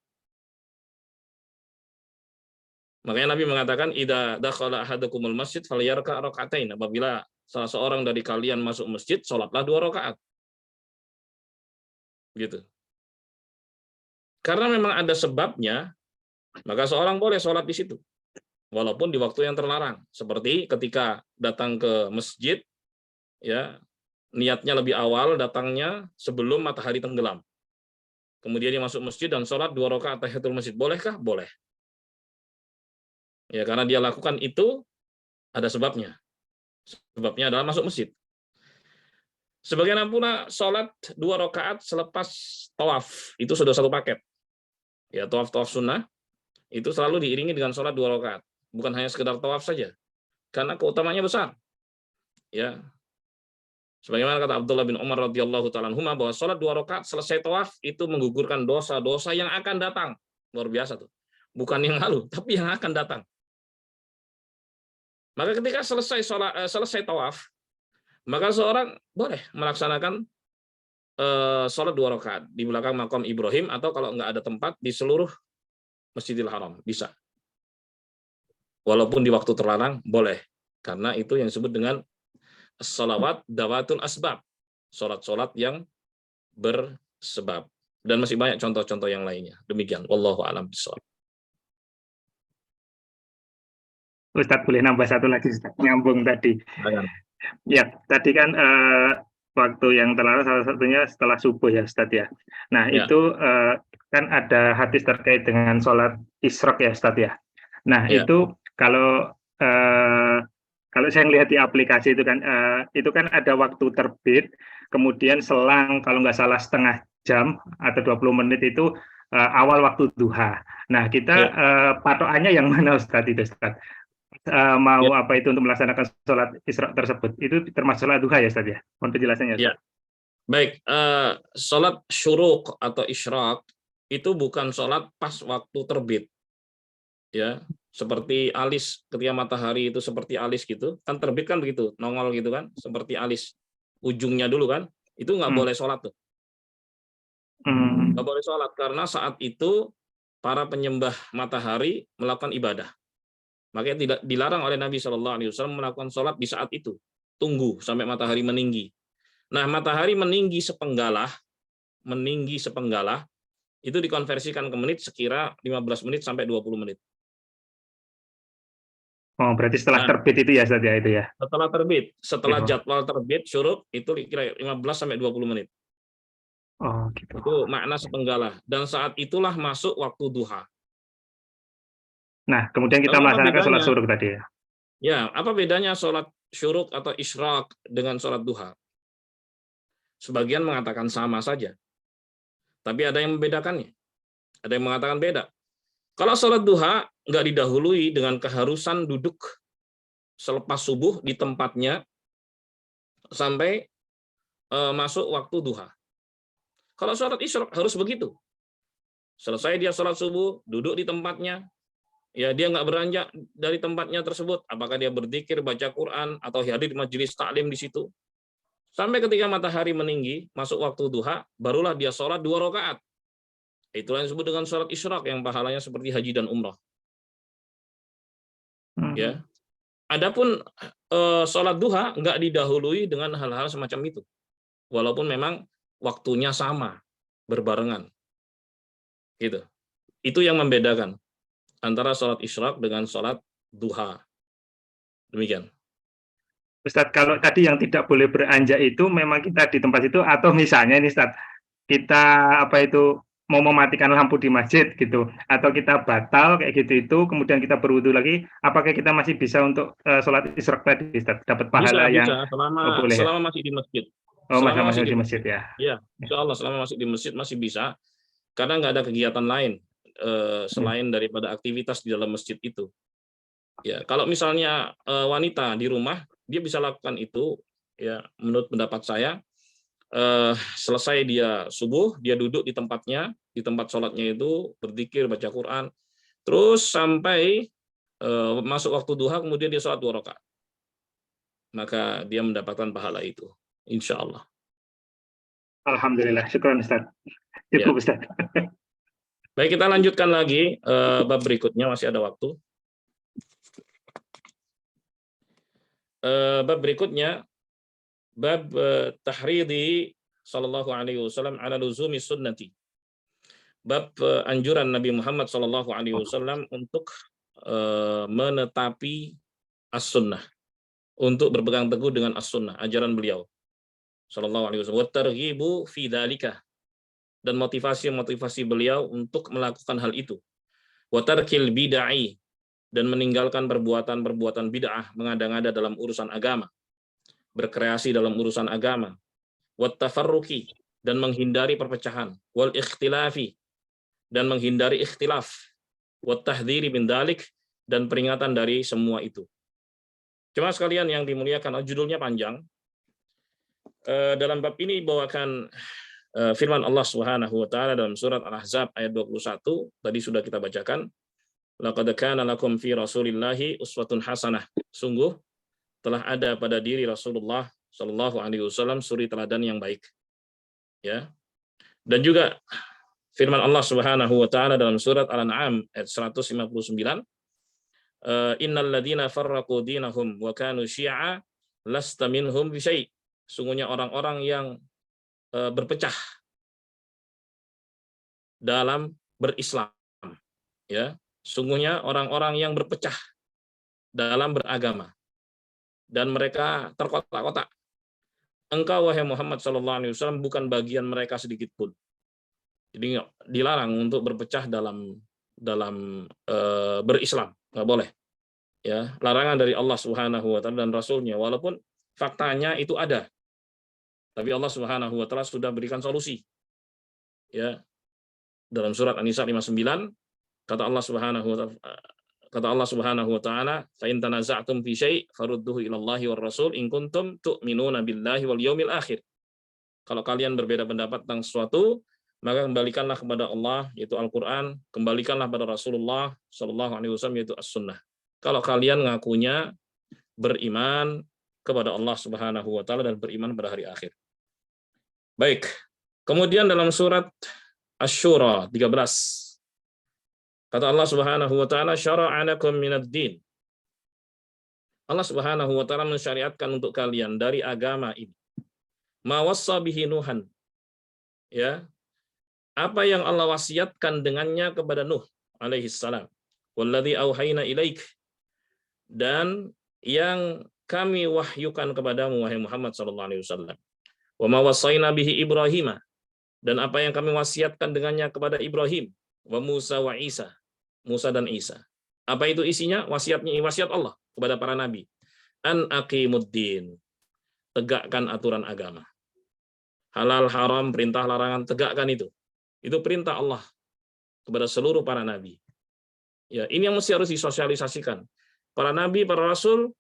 Makanya Nabi mengatakan, idza dakhala ahadukumul masjid falyarka' raka'atain. Apabila salah seorang dari kalian masuk masjid, sholatlah 2 rakaat. Gitu. Karena memang ada sebabnya, maka seorang boleh sholat di situ. Walaupun di waktu yang terlarang. Seperti ketika datang ke masjid, ya, niatnya lebih awal datangnya sebelum matahari tenggelam. Kemudian dia masuk masjid dan sholat 2 rakaat tahiyatul masjid. Bolehkah? Boleh. Ya, karena dia lakukan itu ada sebabnya. Sebabnya adalah masuk masjid. Sebagaimana pula sholat 2 rakaat selepas tawaf, itu sudah satu paket. Ya, tawaf sunnah itu selalu diiringi dengan sholat 2 rakaat. Bukan hanya sekedar tawaf saja, karena keutamanya besar. Ya, sebagaimana kata Abdullah bin Umar radhiyallahu taala anhuma, bahwa sholat 2 rakaat selesai tawaf itu menggugurkan dosa-dosa yang akan datang. Luar biasa tuh. Bukan yang lalu, tapi yang akan datang. Maka ketika selesai tawaf, maka seorang boleh melaksanakan sholat 2 rakaat di belakang makam Ibrahim, atau kalau nggak ada tempat di seluruh Masjidil Haram, bisa. Walaupun di waktu terlarang, boleh. Karena itu yang disebut dengan sholawat dawatul asbab, sholat-sholat yang bersebab. Dan masih banyak contoh-contoh yang lainnya. Demikian. Wallahu a'lam bishawab. Ustadz boleh nambah satu lagi, Ustadz, nyambung tadi. Silakan. Ya, tadi kan waktu yang terlarang salah satunya setelah subuh ya, Ustadz ya. Nah, Ya. itu kan ada hadis terkait dengan sholat isyraq ya, Ustadz ya. Nah, Ya. itu kalau saya lihat di aplikasi itu kan ada waktu terbit, kemudian selang kalau nggak salah setengah jam atau 20 menit itu awal waktu duha. Nah, kita Ya. patokannya yang mana, Ustadz itu, Ustadz? Mau Ya. apa itu untuk melaksanakan sholat isyraq tersebut, itu termasuk sholat duha ya, Ustadz ya? Mohon penjelasannya, Ustadz. Ya. Baik, sholat syuruk atau isyraq itu bukan sholat pas waktu terbit. Ya, seperti alis ketika matahari itu seperti alis gitu, kan terbit kan begitu, nongol gitu kan, seperti alis ujungnya dulu kan, itu nggak boleh sholat tuh. Nggak boleh sholat, karena saat itu para penyembah matahari melakukan ibadah. Makanya tidak dilarang oleh Nabi SAW melakukan sholat di saat itu. Tunggu sampai matahari meninggi. Nah, matahari meninggi sepenggalah itu dikonversikan ke menit sekira 15 menit sampai 20 menit. Oh, berarti setelah terbit itu ya, Ustadz ya, itu ya? Setelah terbit, setelah Ya. jadwal terbit syuruk itu kira 15 sampai 20 menit. Oh, gitu. Itu makna sepenggalah. Dan saat itulah masuk waktu duha. Nah, kemudian kita Lalu apa melaksanakan sholat bedanya? syuruk tadi ya? Ya, apa bedanya sholat syuruk atau isyraq dengan sholat duha? Sebagian mengatakan sama saja. Tapi ada yang membedakannya. Ada yang mengatakan beda. Kalau sholat duha nggak didahului dengan keharusan duduk selepas subuh di tempatnya sampai masuk waktu duha. Kalau sholat isyraq harus begitu. Selesai dia sholat subuh, duduk di tempatnya, ya dia nggak beranjak dari tempatnya tersebut. Apakah dia berzikir, baca Quran, atau hadir di majelis taklim di situ. Sampai ketika matahari meninggi, masuk waktu duha, barulah dia sholat 2 rakaat. Itulah yang disebut dengan sholat isyraq yang pahalanya seperti haji dan umrah. Ya. Adapun sholat duha nggak didahului dengan hal-hal semacam itu. Walaupun memang waktunya sama, berbarengan. Gitu. Itu yang membedakan antara sholat isyraq dengan sholat duha. Demikian. Ustadz, kalau tadi yang tidak boleh beranjak itu memang kita di tempat itu, atau misalnya ini, Ustadz, kita mau mematikan lampu di masjid gitu, atau kita batal kayak gitu itu, kemudian kita berwudu lagi, apakah kita masih bisa untuk sholat isyraq tadi, Ustadz, dapat pahala yang boleh ya? Selama masih di masjid. Oh, masih di masjid ya? Ya, insya Allah selama masih di masjid masih bisa, karena nggak ada kegiatan lain selain daripada aktivitas di dalam masjid itu. Ya, kalau misalnya wanita di rumah, dia bisa lakukan itu. Ya, menurut pendapat saya, selesai dia subuh, dia duduk di tempatnya, di tempat sholatnya itu, berzikir, baca Quran, terus sampai masuk waktu duha, kemudian dia sholat 2 rakaat. Maka dia mendapatkan pahala itu, insya Allah. Alhamdulillah, syukran Ustaz. Cukup Ustaz. Baik, kita lanjutkan lagi bab berikutnya, masih ada waktu. Bab berikutnya, bab tahridi sallallahu alaihi wasallam ala luzumi sunnati. Bab anjuran Nabi Muhammad sallallahu alaihi wasallam untuk menetapi as-sunnah, untuk berpegang teguh dengan as-sunnah, ajaran beliau sallallahu alaihi wasallam. Wa targhibu fi dzalika, dan motivasi beliau untuk melakukan hal itu. Wa tarkil bid'ah, dan meninggalkan perbuatan-perbuatan bid'ah, mengada-ngada dalam urusan agama, berkreasi dalam urusan agama. Wat tafarruqi, dan menghindari perpecahan. Wal ikhtilafi, dan menghindari ikhtilaf. Wat tahdhiri min dzalik, dan peringatan dari semua itu. Cuma sekalian yang dimuliakan, judulnya panjang. Dalam bab ini bawakan firman Allah Subhanahu wa taala dalam surat Al-Ahzab ayat 21, tadi sudah kita bacakan. Laqad kana lakum fi Rasulillahi uswatun hasanah. Sungguh telah ada pada diri Rasulullah sallallahu alaihi wasallam suri teladan yang baik. Ya. Dan juga firman Allah Subhanahu wa taala dalam surat Al-An'am ayat 159, innal ladzina farraqu dinahum wa kanu syi'a lasta minhum bi syai'. Sungguhnya orang-orang yang berpecah dalam berislam, ya. Sungguhnya orang-orang yang berpecah dalam beragama dan mereka terkotak-kotak. Engkau wahai Muhammad sallallahu alaihi wasallam bukan bagian mereka sedikit pun. Jadi dilarang untuk berpecah dalam berislam, nggak boleh. Ya, larangan dari Allah Subhanahu wa taala dan rasulnya, walaupun faktanya itu ada. Tapi Allah Subhanahu wa taala sudah berikan solusi. Ya. Dalam surat An-Nisa 59 kata Allah Subhanahu wa taala, "Fa in tanaza'tum fi syai' farudduhu ila Allahi war Rasul in kuntum tu'minuna billahi wal yaumil akhir." Kalau kalian berbeda pendapat tentang sesuatu, maka kembalikanlah kepada Allah yaitu Al-Qur'an, kembalikanlah kepada Rasulullah sallallahu alaihi wasallam yaitu As-Sunnah. Kalau kalian ngakunya beriman kepada Allah Subhanahu wa taala dan beriman pada hari akhir. Baik. Kemudian dalam surat Asy-Syura 13 kata Allah Subhanahu wa taala, "Syara'a lakum minad din." Allah Subhanahu wa taala mensyariatkan untuk kalian dari agama ini. Ma wassa bihi Nuhan. Ya. Apa yang Allah wasiatkan dengannya kepada Nuh alaihi salam. Walladzi auhayna ilaik. Dan yang kami wahyukan kepadamu wahai Muhammad sallallahu alaihi wasallam. Wa ma wasaina bihi Ibrahim. Dan apa yang kami wasiatkan dengannya kepada Ibrahim, wa Musa wa Isa, Musa dan Isa. Apa itu isinya? Wasiat Allah kepada para nabi. An aqimuddin, tegakkan aturan agama. Halal haram, perintah larangan, tegakkan itu. Itu perintah Allah kepada seluruh para nabi. Ya, ini yang mesti harus disosialisasikan. Para nabi, para rasul,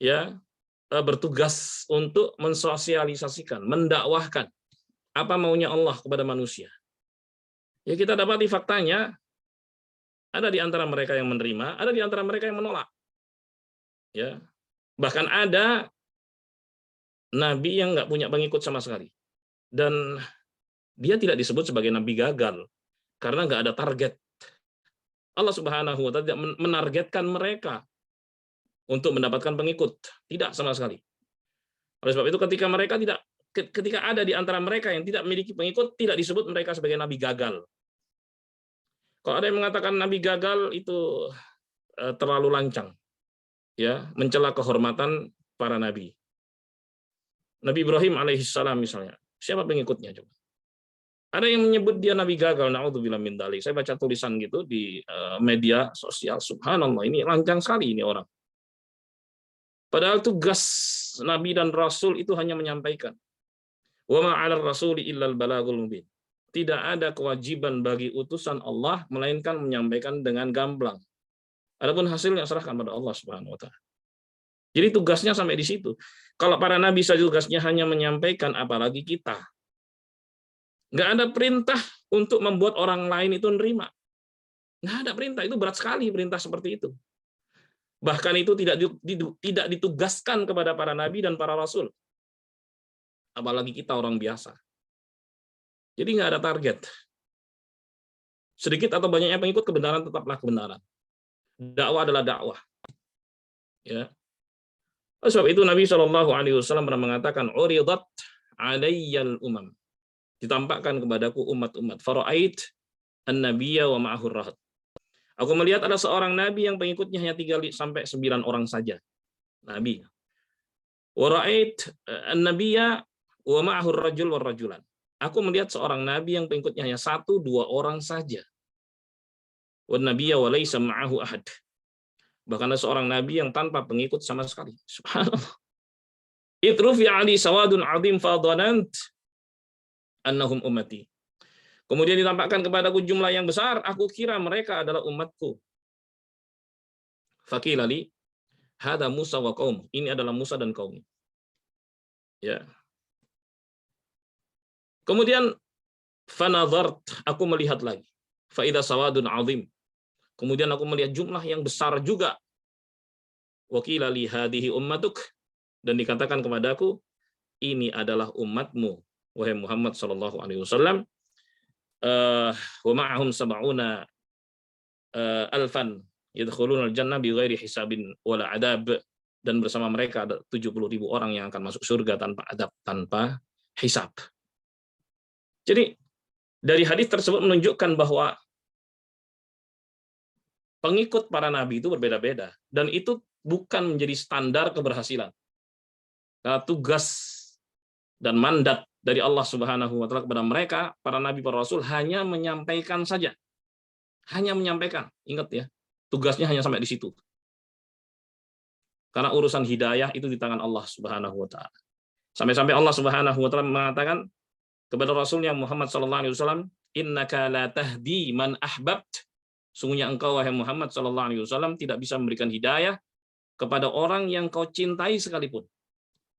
ya, bertugas untuk mensosialisasikan, mendakwahkan apa maunya Allah kepada manusia. Ya kita dapati faktanya, ada di antara mereka yang menerima, ada di antara mereka yang menolak. Ya, bahkan ada nabi yang nggak punya pengikut sama sekali. Dan dia tidak disebut sebagai nabi gagal, karena nggak ada target. Allah Subhanahu wa taala tidak menargetkan mereka untuk mendapatkan pengikut. Tidak sama sekali. Oleh sebab itu ketika ada di antara mereka yang tidak memiliki pengikut, tidak disebut mereka sebagai nabi gagal. Kalau ada yang mengatakan nabi gagal itu terlalu lancang, ya, mencela kehormatan para nabi. Nabi Ibrahim alaihissalam misalnya, siapa pengikutnya coba? Ada yang menyebut dia nabi gagal, naudzubillah min dzalik. Saya baca tulisan gitu di media sosial, subhanallah, ini lancang sekali ini orang. Padahal tugas nabi dan rasul itu hanya menyampaikan. Wa ma 'alal rasuli illal balagul mubin. Tidak ada kewajiban bagi utusan Allah melainkan menyampaikan dengan gamblang. Adapun hasilnya serahkan pada Allah Subhanahu wa taala. Jadi tugasnya sampai di situ. Kalau para nabi saja tugasnya hanya menyampaikan, apalagi kita. Nggak ada perintah untuk membuat orang lain itu nerima. Nggak ada perintah, itu berat sekali perintah seperti itu. Bahkan itu tidak ditugaskan kepada para nabi dan para rasul. Apalagi kita orang biasa. Jadi nggak ada target. Sedikit atau banyaknya pengikut, kebenaran tetaplah kebenaran. Dakwah adalah dakwah. Ya. Sebab itu Nabi SAW pernah mengatakan, "Uridat 'alayyal umam." Ditampakkan kepadaku umat-umat. Fara'ait an-nabiyya wa ma'ahur rahat. Aku melihat ada seorang nabi yang pengikutnya hanya 3 sampai 9 orang saja. Nabi. Wa ra'ait an-nabiyya wa ma'ahur rajul war rajulan. Aku melihat seorang nabi yang pengikutnya hanya 1-2 orang saja. Wan nabiyya wa laisa ma'ahu ahad. Bahkan ada seorang nabi yang tanpa pengikut sama sekali. Subhanallah. Itrufi ali sawadun 'adzim fa dhanant annahum ummati. Kemudian ditampakkan kepadaku jumlah yang besar, aku kira mereka adalah umatku. Faqila li hada Musa wa qaum. Ini adalah Musa dan kaumnya. Ya. Kemudian fanadhart, aku melihat lagi. Fa idza sawadun 'adzim. Kemudian aku melihat jumlah yang besar juga. Wa qila li hadhihi ummatuk, dan dikatakan kepadaku, ini adalah umatmu wahai Muhammad sallallahu alaihi wasallam. Wa ma'ahum sab'una alfan yadkhulunal jannah bighairi hisabin wala adab, dan bersama mereka ada 70.000 orang yang akan masuk surga tanpa adab, tanpa hisab. Jadi dari hadis tersebut menunjukkan bahwa pengikut para nabi itu berbeda-beda, dan itu bukan menjadi standar keberhasilan. Karena tugas dan mandat dari Allah Subhanahu wa taala kepada mereka, para nabi, para rasul, hanya menyampaikan saja. Hanya menyampaikan. Ingat ya, tugasnya hanya sampai di situ. Karena urusan hidayah itu di tangan Allah Subhanahu wa taala. Sampai-sampai Allah Subhanahu wa taala mengatakan kepada Rasulnya Muhammad sallallahu alaihi wasallam, "Innaka la tahdi man ahbabt." Sungguhnya engkau wahai Muhammad sallallahu alaihi wasallam tidak bisa memberikan hidayah kepada orang yang kau cintai sekalipun.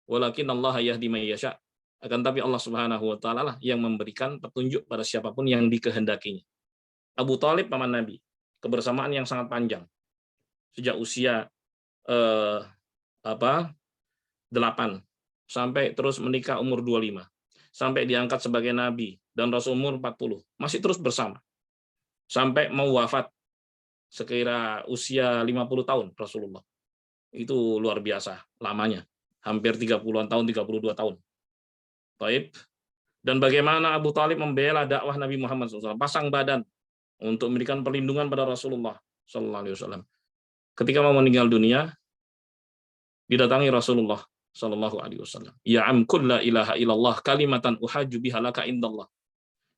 Walakin Allah yahdi may yasha. Akan tapi Allah Subhanahu wa taala lah yang memberikan petunjuk pada siapapun yang dikehendakinya. Abu Thalib paman Nabi, kebersamaan yang sangat panjang. Sejak usia 8 sampai terus menikah umur 25. Sampai diangkat sebagai nabi dan rasul umur 40. Masih terus bersama. Sampai mau wafat sekira usia 50 tahun Rasulullah. Itu luar biasa lamanya. Hampir 30-an tahun, 32 tahun. Baik. Dan bagaimana Abu Thalib membela dakwah Nabi Muhammad SAW, pasang badan untuk memberikan perlindungan pada Rasulullah SAW. Ketika mau meninggal dunia, didatangi Rasulullah SAW. Ya am qul la ilaha illallah kalimatan uhajju biha laka indallah.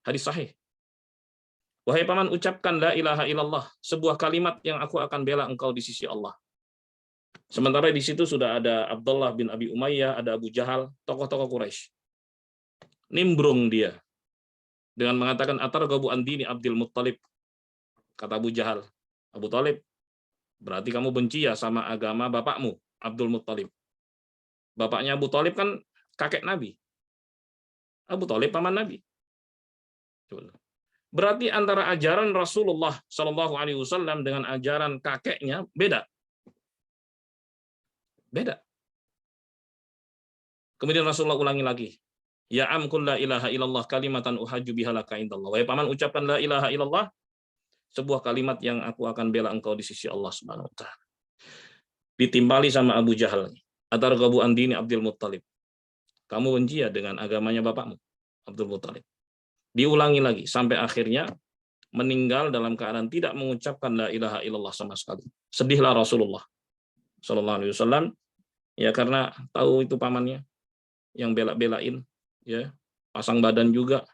Hadis sahih. Wahai paman, ucapkan la ilaha illallah, sebuah kalimat yang aku akan bela engkau di sisi Allah. Sementara di situ sudah ada Abdullah bin Abi Umayyah, ada Abu Jahal, tokoh-tokoh Quraisy. Nimbrung dia dengan mengatakan atarghabu an dini Abdul Muttalib. Kata Abu Jahal, Abu Thalib, berarti kamu benci ya sama agama bapakmu, Abdul Muttalib. Bapaknya Abu Thalib kan kakek Nabi. Abu Thalib paman Nabi. Berarti antara ajaran Rasulullah Shallallahu Alaihi Wasallam dengan ajaran kakeknya beda. Beda. Kemudian Rasulullah ulangi lagi. Ya am qul la ilaha illallah kalimatan uhajju biha laka indallah. Wahai paman, ucapkan la ilaha illallah, sebuah kalimat yang aku akan bela engkau di sisi Allah Subhanahu wa taala. Ditimbali sama Abu Jahal. Atarghabu an dini Abdul Muttalib. Kamu benci ya dengan agamanya bapakmu, Abdul Muttalib. Diulangi lagi sampai akhirnya meninggal dalam keadaan tidak mengucapkan la ilaha illallah sama sekali. Sedihlah Rasulullah sallallahu alaihi wasallam ya, karena tahu itu pamannya yang bela-belain ya, pasang badan juga,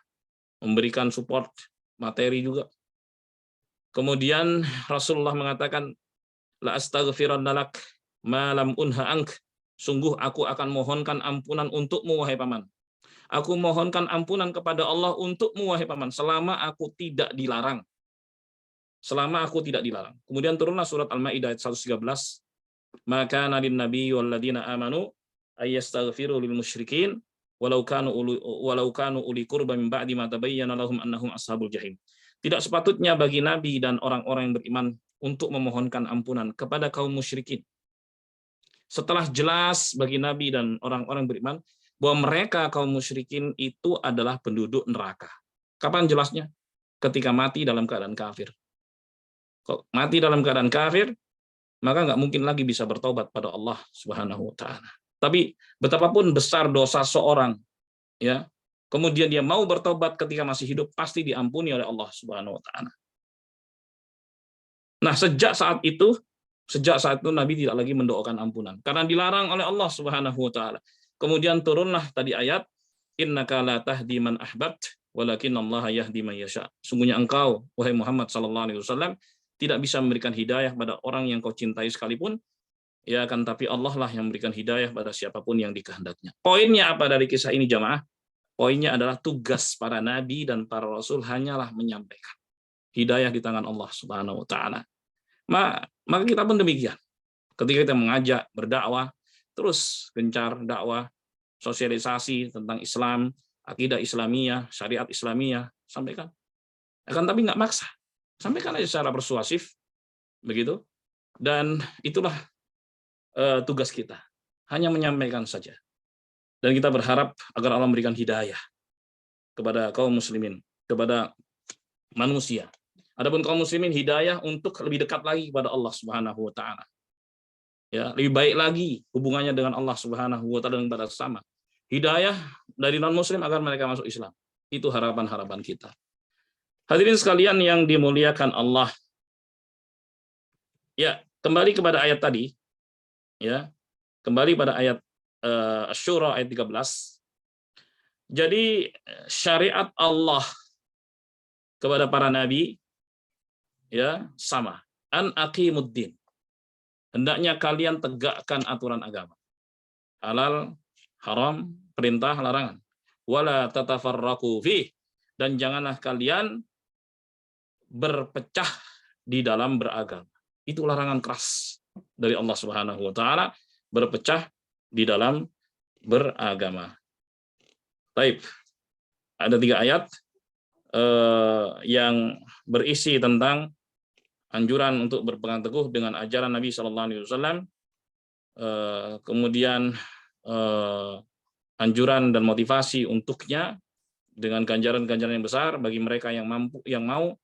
memberikan support materi juga. Kemudian Rasulullah mengatakan, la astaghfiranna lak ma lam unha ank. Sungguh aku akan mohonkan ampunan untukmu wahai paman. Aku mohonkan ampunan kepada Allah untukmu wahai paman selama aku tidak dilarang. Selama aku tidak dilarang. Kemudian turunlah surat Al-Maidah ayat 113. Maka nabi nabi walladzina amanu ayastaghfiru lil musyrikin walau kanu uli qurba min ba'di ma tabayyana lahum annahum ashabul jahim. Tidak sepatutnya bagi nabi dan orang-orang yang beriman untuk memohonkan ampunan kepada kaum musyrikin. Setelah jelas bagi nabi dan orang-orang yang beriman bahwa mereka kaum musyrikin itu adalah penduduk neraka. Kapan jelasnya? Ketika mati dalam keadaan kafir. Kalau mati dalam keadaan kafir, maka nggak mungkin lagi bisa bertobat pada Allah Subhanahu wa taala. Tapi betapapun besar dosa seorang, ya, kemudian dia mau bertobat ketika masih hidup, pasti diampuni oleh Allah Subhanahu wa taala. Nah, sejak saat itu Nabi tidak lagi mendoakan ampunan karena dilarang oleh Allah Subhanahu wa taala. Kemudian turunlah tadi ayat, innaka la tahdi man ahbabt walakinallaha yahdi man yasha. Sungguhnya engkau wahai Muhammad sallallahu alaihi wasallam tidak bisa memberikan hidayah pada orang yang kau cintai sekalipun, ya kan, tapi Allah lah yang memberikan hidayah pada siapapun yang dikehendaknya. Poinnya apa dari kisah ini jamaah? Poinnya adalah tugas para nabi dan para rasul hanyalah menyampaikan. Hidayah di tangan Allah Subhanahu wa taala. Maka kita pun demikian. Ketika kita mengajak, berdakwah, terus gencar dakwah, sosialisasi tentang Islam, akidah Islamiyah, syariat Islamiyah, sampaikan. Akan tapi nggak maksa. Sampaikan aja secara persuasif, begitu. Dan itulah tugas kita. Hanya menyampaikan saja. Dan kita berharap agar Allah memberikan hidayah kepada kaum muslimin, kepada manusia, Adapun kaum muslimin hidayah untuk lebih dekat lagi kepada Allah Subhanahu wa taala. Ya, lebih baik lagi hubungannya dengan Allah Subhanahu wa taala dan kepada sesama. Hidayah dari non muslim agar mereka masuk Islam. Itu harapan-harapan kita. Hadirin sekalian yang dimuliakan Allah. Ya, kembali kepada ayat tadi. Ya. Kembali pada ayat Asy-Syura ayat 13. Jadi syariat Allah kepada para nabi ya sama. An aqimuddin. Hendaknya kalian tegakkan aturan agama. Halal, haram, perintah, larangan. Wala tatafarraqu fi, dan janganlah kalian berpecah di dalam beragama. Itu larangan keras dari Allah Subhanahu wa taala, berpecah di dalam beragama. Baik. Ada 3 ayat yang berisi tentang anjuran untuk berpegang teguh dengan ajaran Nabi Shallallahu Alaihi Wasallam, kemudian anjuran dan motivasi untuknya dengan ganjaran-ganjaran yang besar bagi mereka yang mampu, yang mau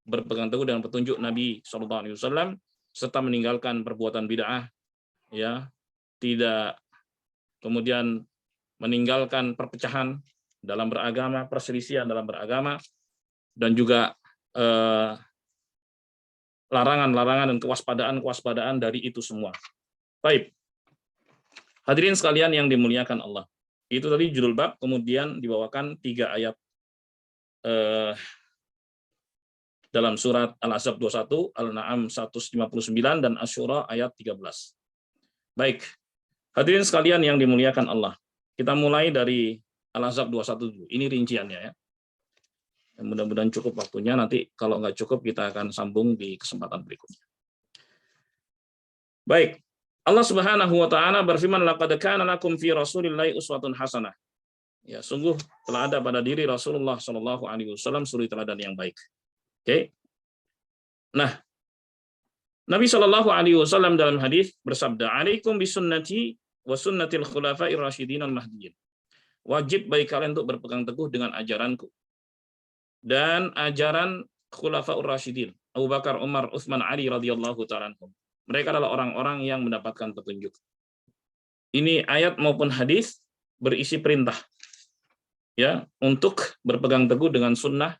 berpegang teguh dengan petunjuk Nabi Shallallahu Alaihi Wasallam serta meninggalkan perbuatan bid'ah, ya, tidak kemudian meninggalkan perpecahan dalam beragama, perselisihan dalam beragama, dan juga larangan-larangan dan kewaspadaan dari itu semua. Baik. Hadirin sekalian yang dimuliakan Allah. Itu tadi judul bab, kemudian dibawakan 3 ayat dalam surat Al-Ahzab 21, Al-Na'am 159, dan Asy-Syura ayat 13. Baik. Hadirin sekalian yang dimuliakan Allah. Kita mulai dari Al-Ahzab 21 dulu. Ini rinciannya ya. Mudah-mudahan cukup waktunya, nanti kalau nggak cukup kita akan sambung di kesempatan berikutnya. Baik, Allah Subhanahu wa taala berfirman, laqad kana lakum fi Rasulillahi uswatun hasanah. Ya, sungguh telah ada pada diri Rasulullah Shallallahu alaihi wasallam suri teladan yang baik. Oke. Nah, Nabi Shallallahu alaihi wasallam dalam hadis bersabda, "Alaikum bisunnati wa sunnatil khulafa'ir rasyidin al-mahdiyyin." Wajib bagi kalian untuk berpegang teguh dengan ajaranku dan ajaran Khulafaur Rasyidin, Abu Bakar, Umar, Utsman, Ali radhiyallahu ta'ala anhum. Mereka adalah orang-orang yang mendapatkan petunjuk. Ini ayat maupun hadis berisi perintah ya untuk berpegang teguh dengan sunnah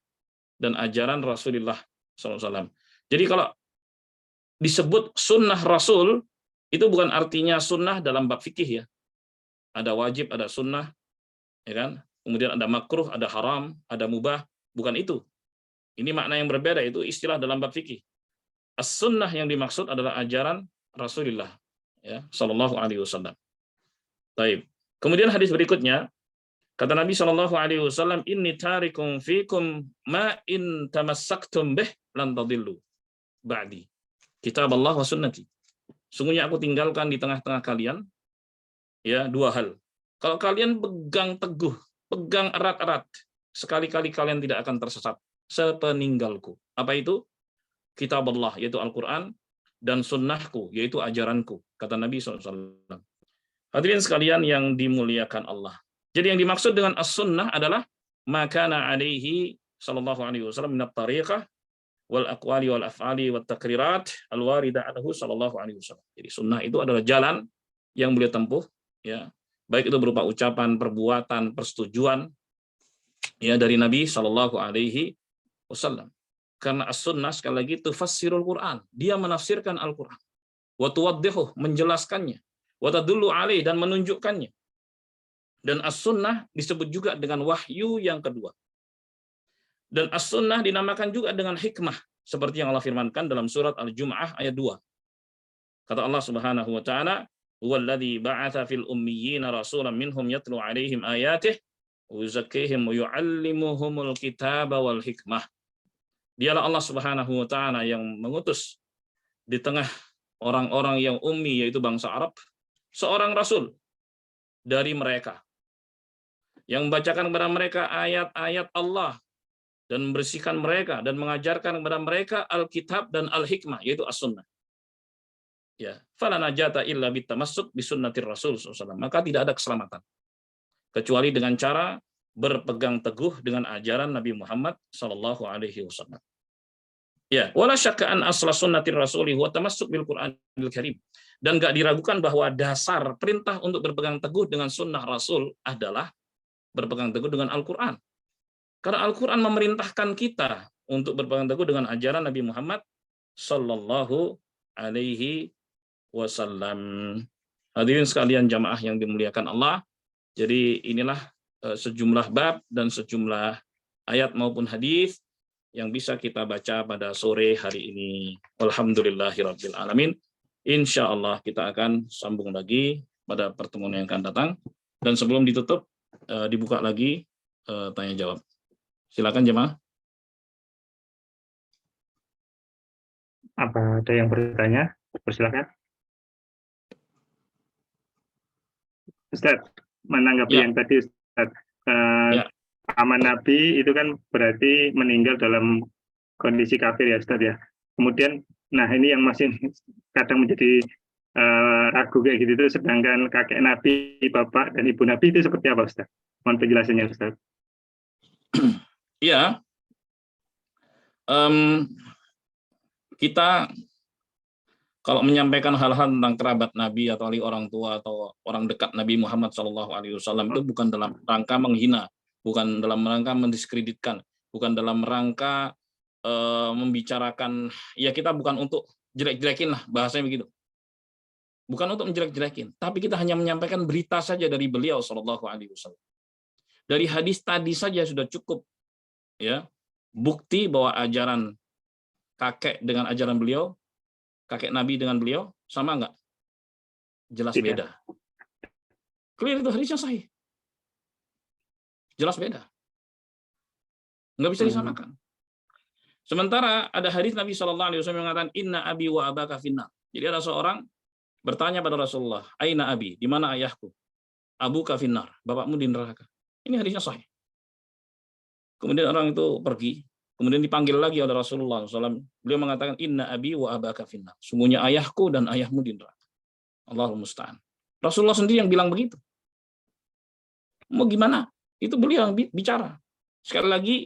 dan ajaran Rasulullah SAW. Jadi kalau disebut sunnah Rasul, itu bukan artinya sunnah dalam bab fikih ya. Ada wajib, ada sunnah, ya kan? Kemudian ada makruh, ada haram, ada mubah. Bukan itu. Ini makna yang berbeda, itu istilah dalam bab fikih. As-sunnah yang dimaksud adalah ajaran Rasulullah ya, Shallallahu alaihi wasallam. Baik. Kemudian hadis berikutnya, kata Nabi Shallallahu alaihi wasallam, inni tarikum fikum ma in tamassaktum bih lan tadillu ba'di. Kitab Allah wa sunnati. Sungguhnya aku tinggalkan di tengah-tengah kalian ya 2 hal. Kalau kalian pegang teguh, pegang erat-erat, sekali-kali kalian tidak akan tersesat sepeninggalku. Apa itu? Kitab Allah, yaitu Al-Quran, dan sunnahku, yaitu ajaranku, kata Nabi SAW. Hadirin sekalian yang dimuliakan Allah. Jadi yang dimaksud dengan as-sunnah adalah makana alaihi sallallahu alaihi wasallam min at-tariqah wal aqwali wal af'ali wat takrirat al-warida anhu sallallahu alaihi wasallam. Jadi sunnah itu adalah jalan yang beliau tempuh ya, baik itu berupa ucapan, perbuatan, persetujuan ya dari Nabi Shallallahu alaihi wasallam. Karena as-sunnah sekali lagi tufassirul Quran, dia menafsirkan Al-Quran. Wa tuwaddihuh, menjelaskannya. Wa tadullu alaihi, dan menunjukkannya. Dan as-sunnah disebut juga dengan wahyu yang kedua. Dan as-sunnah dinamakan juga dengan hikmah, seperti yang Allah firmankan dalam surat Al-Jum'ah ayat 2. Kata Allah Subhanahu wa taala, "Huwallazi ba'atsa fil ummiyina rasulan minhum yatlu 'alaihim ayatihi wa yuzakkihim wa yu'allimuhumul kitaba wal hikmah." Dialah Allah Subhanahu wa taala yang mengutus di tengah orang-orang yang ummi, yaitu bangsa Arab, seorang rasul dari mereka yang membacakan kepada mereka ayat-ayat Allah dan membersihkan mereka dan mengajarkan kepada mereka Alkitab dan Al-Hikmah, yaitu As-Sunnah. Ya, fala najata illa bitamassuk bisunnatir Rasul sallallahu. Maka tidak ada keselamatan kecuali dengan cara berpegang teguh dengan ajaran Nabi Muhammad sallallahu alaihi wasallam. Ya, wala syakka an asla sunnatir rasuli huwa tamassuk bil Qur'anil Karim. Dan enggak diragukan bahwa dasar perintah untuk berpegang teguh dengan sunnah Rasul adalah berpegang teguh dengan Al-Qur'an. Karena Al-Qur'an memerintahkan kita untuk berpegang teguh dengan ajaran Nabi Muhammad sallallahu alaihi wasallam. Hadirin sekalian jamaah yang dimuliakan Allah. Jadi inilah sejumlah bab dan sejumlah ayat maupun hadis yang bisa kita baca pada sore hari ini. Alhamdulillahirabbil alamin. Insyaallah kita akan sambung lagi pada pertemuan yang akan datang. Dan sebelum ditutup, dibuka lagi tanya jawab. Silakan jemaah. Apa ada yang bertanya? Persilakan. Ustaz, menanggapi Ya. yang tadi Ustaz, Ya. paman Nabi itu kan berarti meninggal dalam kondisi kafir ya Ustaz ya. Kemudian, nah ini yang masih kadang menjadi ragu kayak gitu, sedangkan kakek Nabi, bapak dan ibu Nabi itu seperti apa Ustaz? Mohon penjelasannya Ustaz. Iya. Kita kalau menyampaikan hal-hal tentang kerabat Nabi atau orang tua atau orang dekat Nabi Muhammad SAW itu bukan dalam rangka menghina, bukan dalam rangka mendiskreditkan, bukan dalam rangka membicarakan, ya kita bukan untuk jelek-jelekin lah, bahasanya begitu. Bukan untuk menjelek-jelekin, tapi kita hanya menyampaikan berita saja dari beliau SAW. Dari hadis tadi saja sudah cukup, ya, bukti bahwa ajaran kakek dengan ajaran beliau, kakek Nabi dengan beliau, sama enggak? Jelas Tidak. beda. Clear itu hadisnya sahih. Jelas beda. Enggak bisa disamakan. Sementara ada hadis Nabi SAW yang mengatakan, Inna abi wa abaka finnar. Jadi ada seorang bertanya pada Rasulullah, Aina abi, di mana ayahku? Abuka finnar, bapakmu di neraka. Ini hadisnya sahih. Kemudian orang itu pergi, kemudian dipanggil lagi oleh Rasulullah SAW. Beliau mengatakan, Inna abi wa abaka finnar. Sungguhnya ayahku dan ayahmu di neraka. Allahul musta'an. Rasulullah sendiri yang bilang begitu. Mau gimana? Itu beliau yang bicara. Sekali lagi,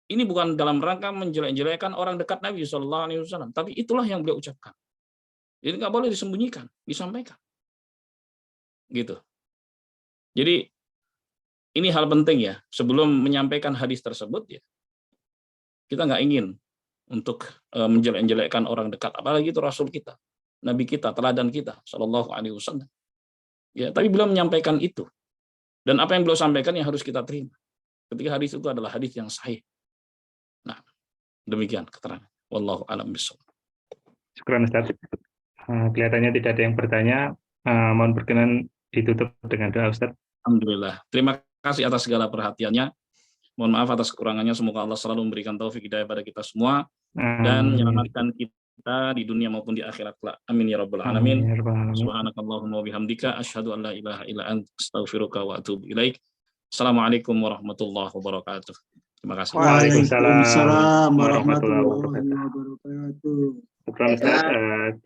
ini bukan dalam rangka menjelek-jelekan orang dekat Nabi SAW, tapi itulah yang beliau ucapkan. Jadi nggak boleh disembunyikan, disampaikan. Gitu. Jadi ini hal penting ya. Sebelum menyampaikan hadis tersebut ya, kita nggak ingin untuk menjelek-jelekkan orang dekat, apalagi itu Rasul kita, Nabi kita, teladan kita, Shallallahu Alaihi Wasallam. Ya, tapi beliau menyampaikan itu, dan apa yang beliau sampaikan yang harus kita terima. Ketika hadis itu adalah hadis yang sahih. Nah, demikian keterangan. Wallahu a'lam bishawab. Syukran Ustaz. Kelihatannya tidak ada yang bertanya. Mohon berkenan ditutup dengan doa Ustaz. Alhamdulillah. Terima kasih atas segala perhatiannya. Mohon maaf atas kekurangannya. Semoga Allah selalu memberikan taufik hidayah pada kita semua dan menyelamatkan kita di dunia maupun di akhirat. Amin ya rabbal alamin. Subhanakallahumma wa bihamdika asyhadu an la ilaha illa anta astaghfiruka wa atubu ilaik. Assalamualaikum warahmatullahi wabarakatuh. Terima kasih. Waalaikumsalam Waalaikumsalam warahmatullahi warahmatullahi wabarakatuh. wabarakatuh. Syukran Ustaz.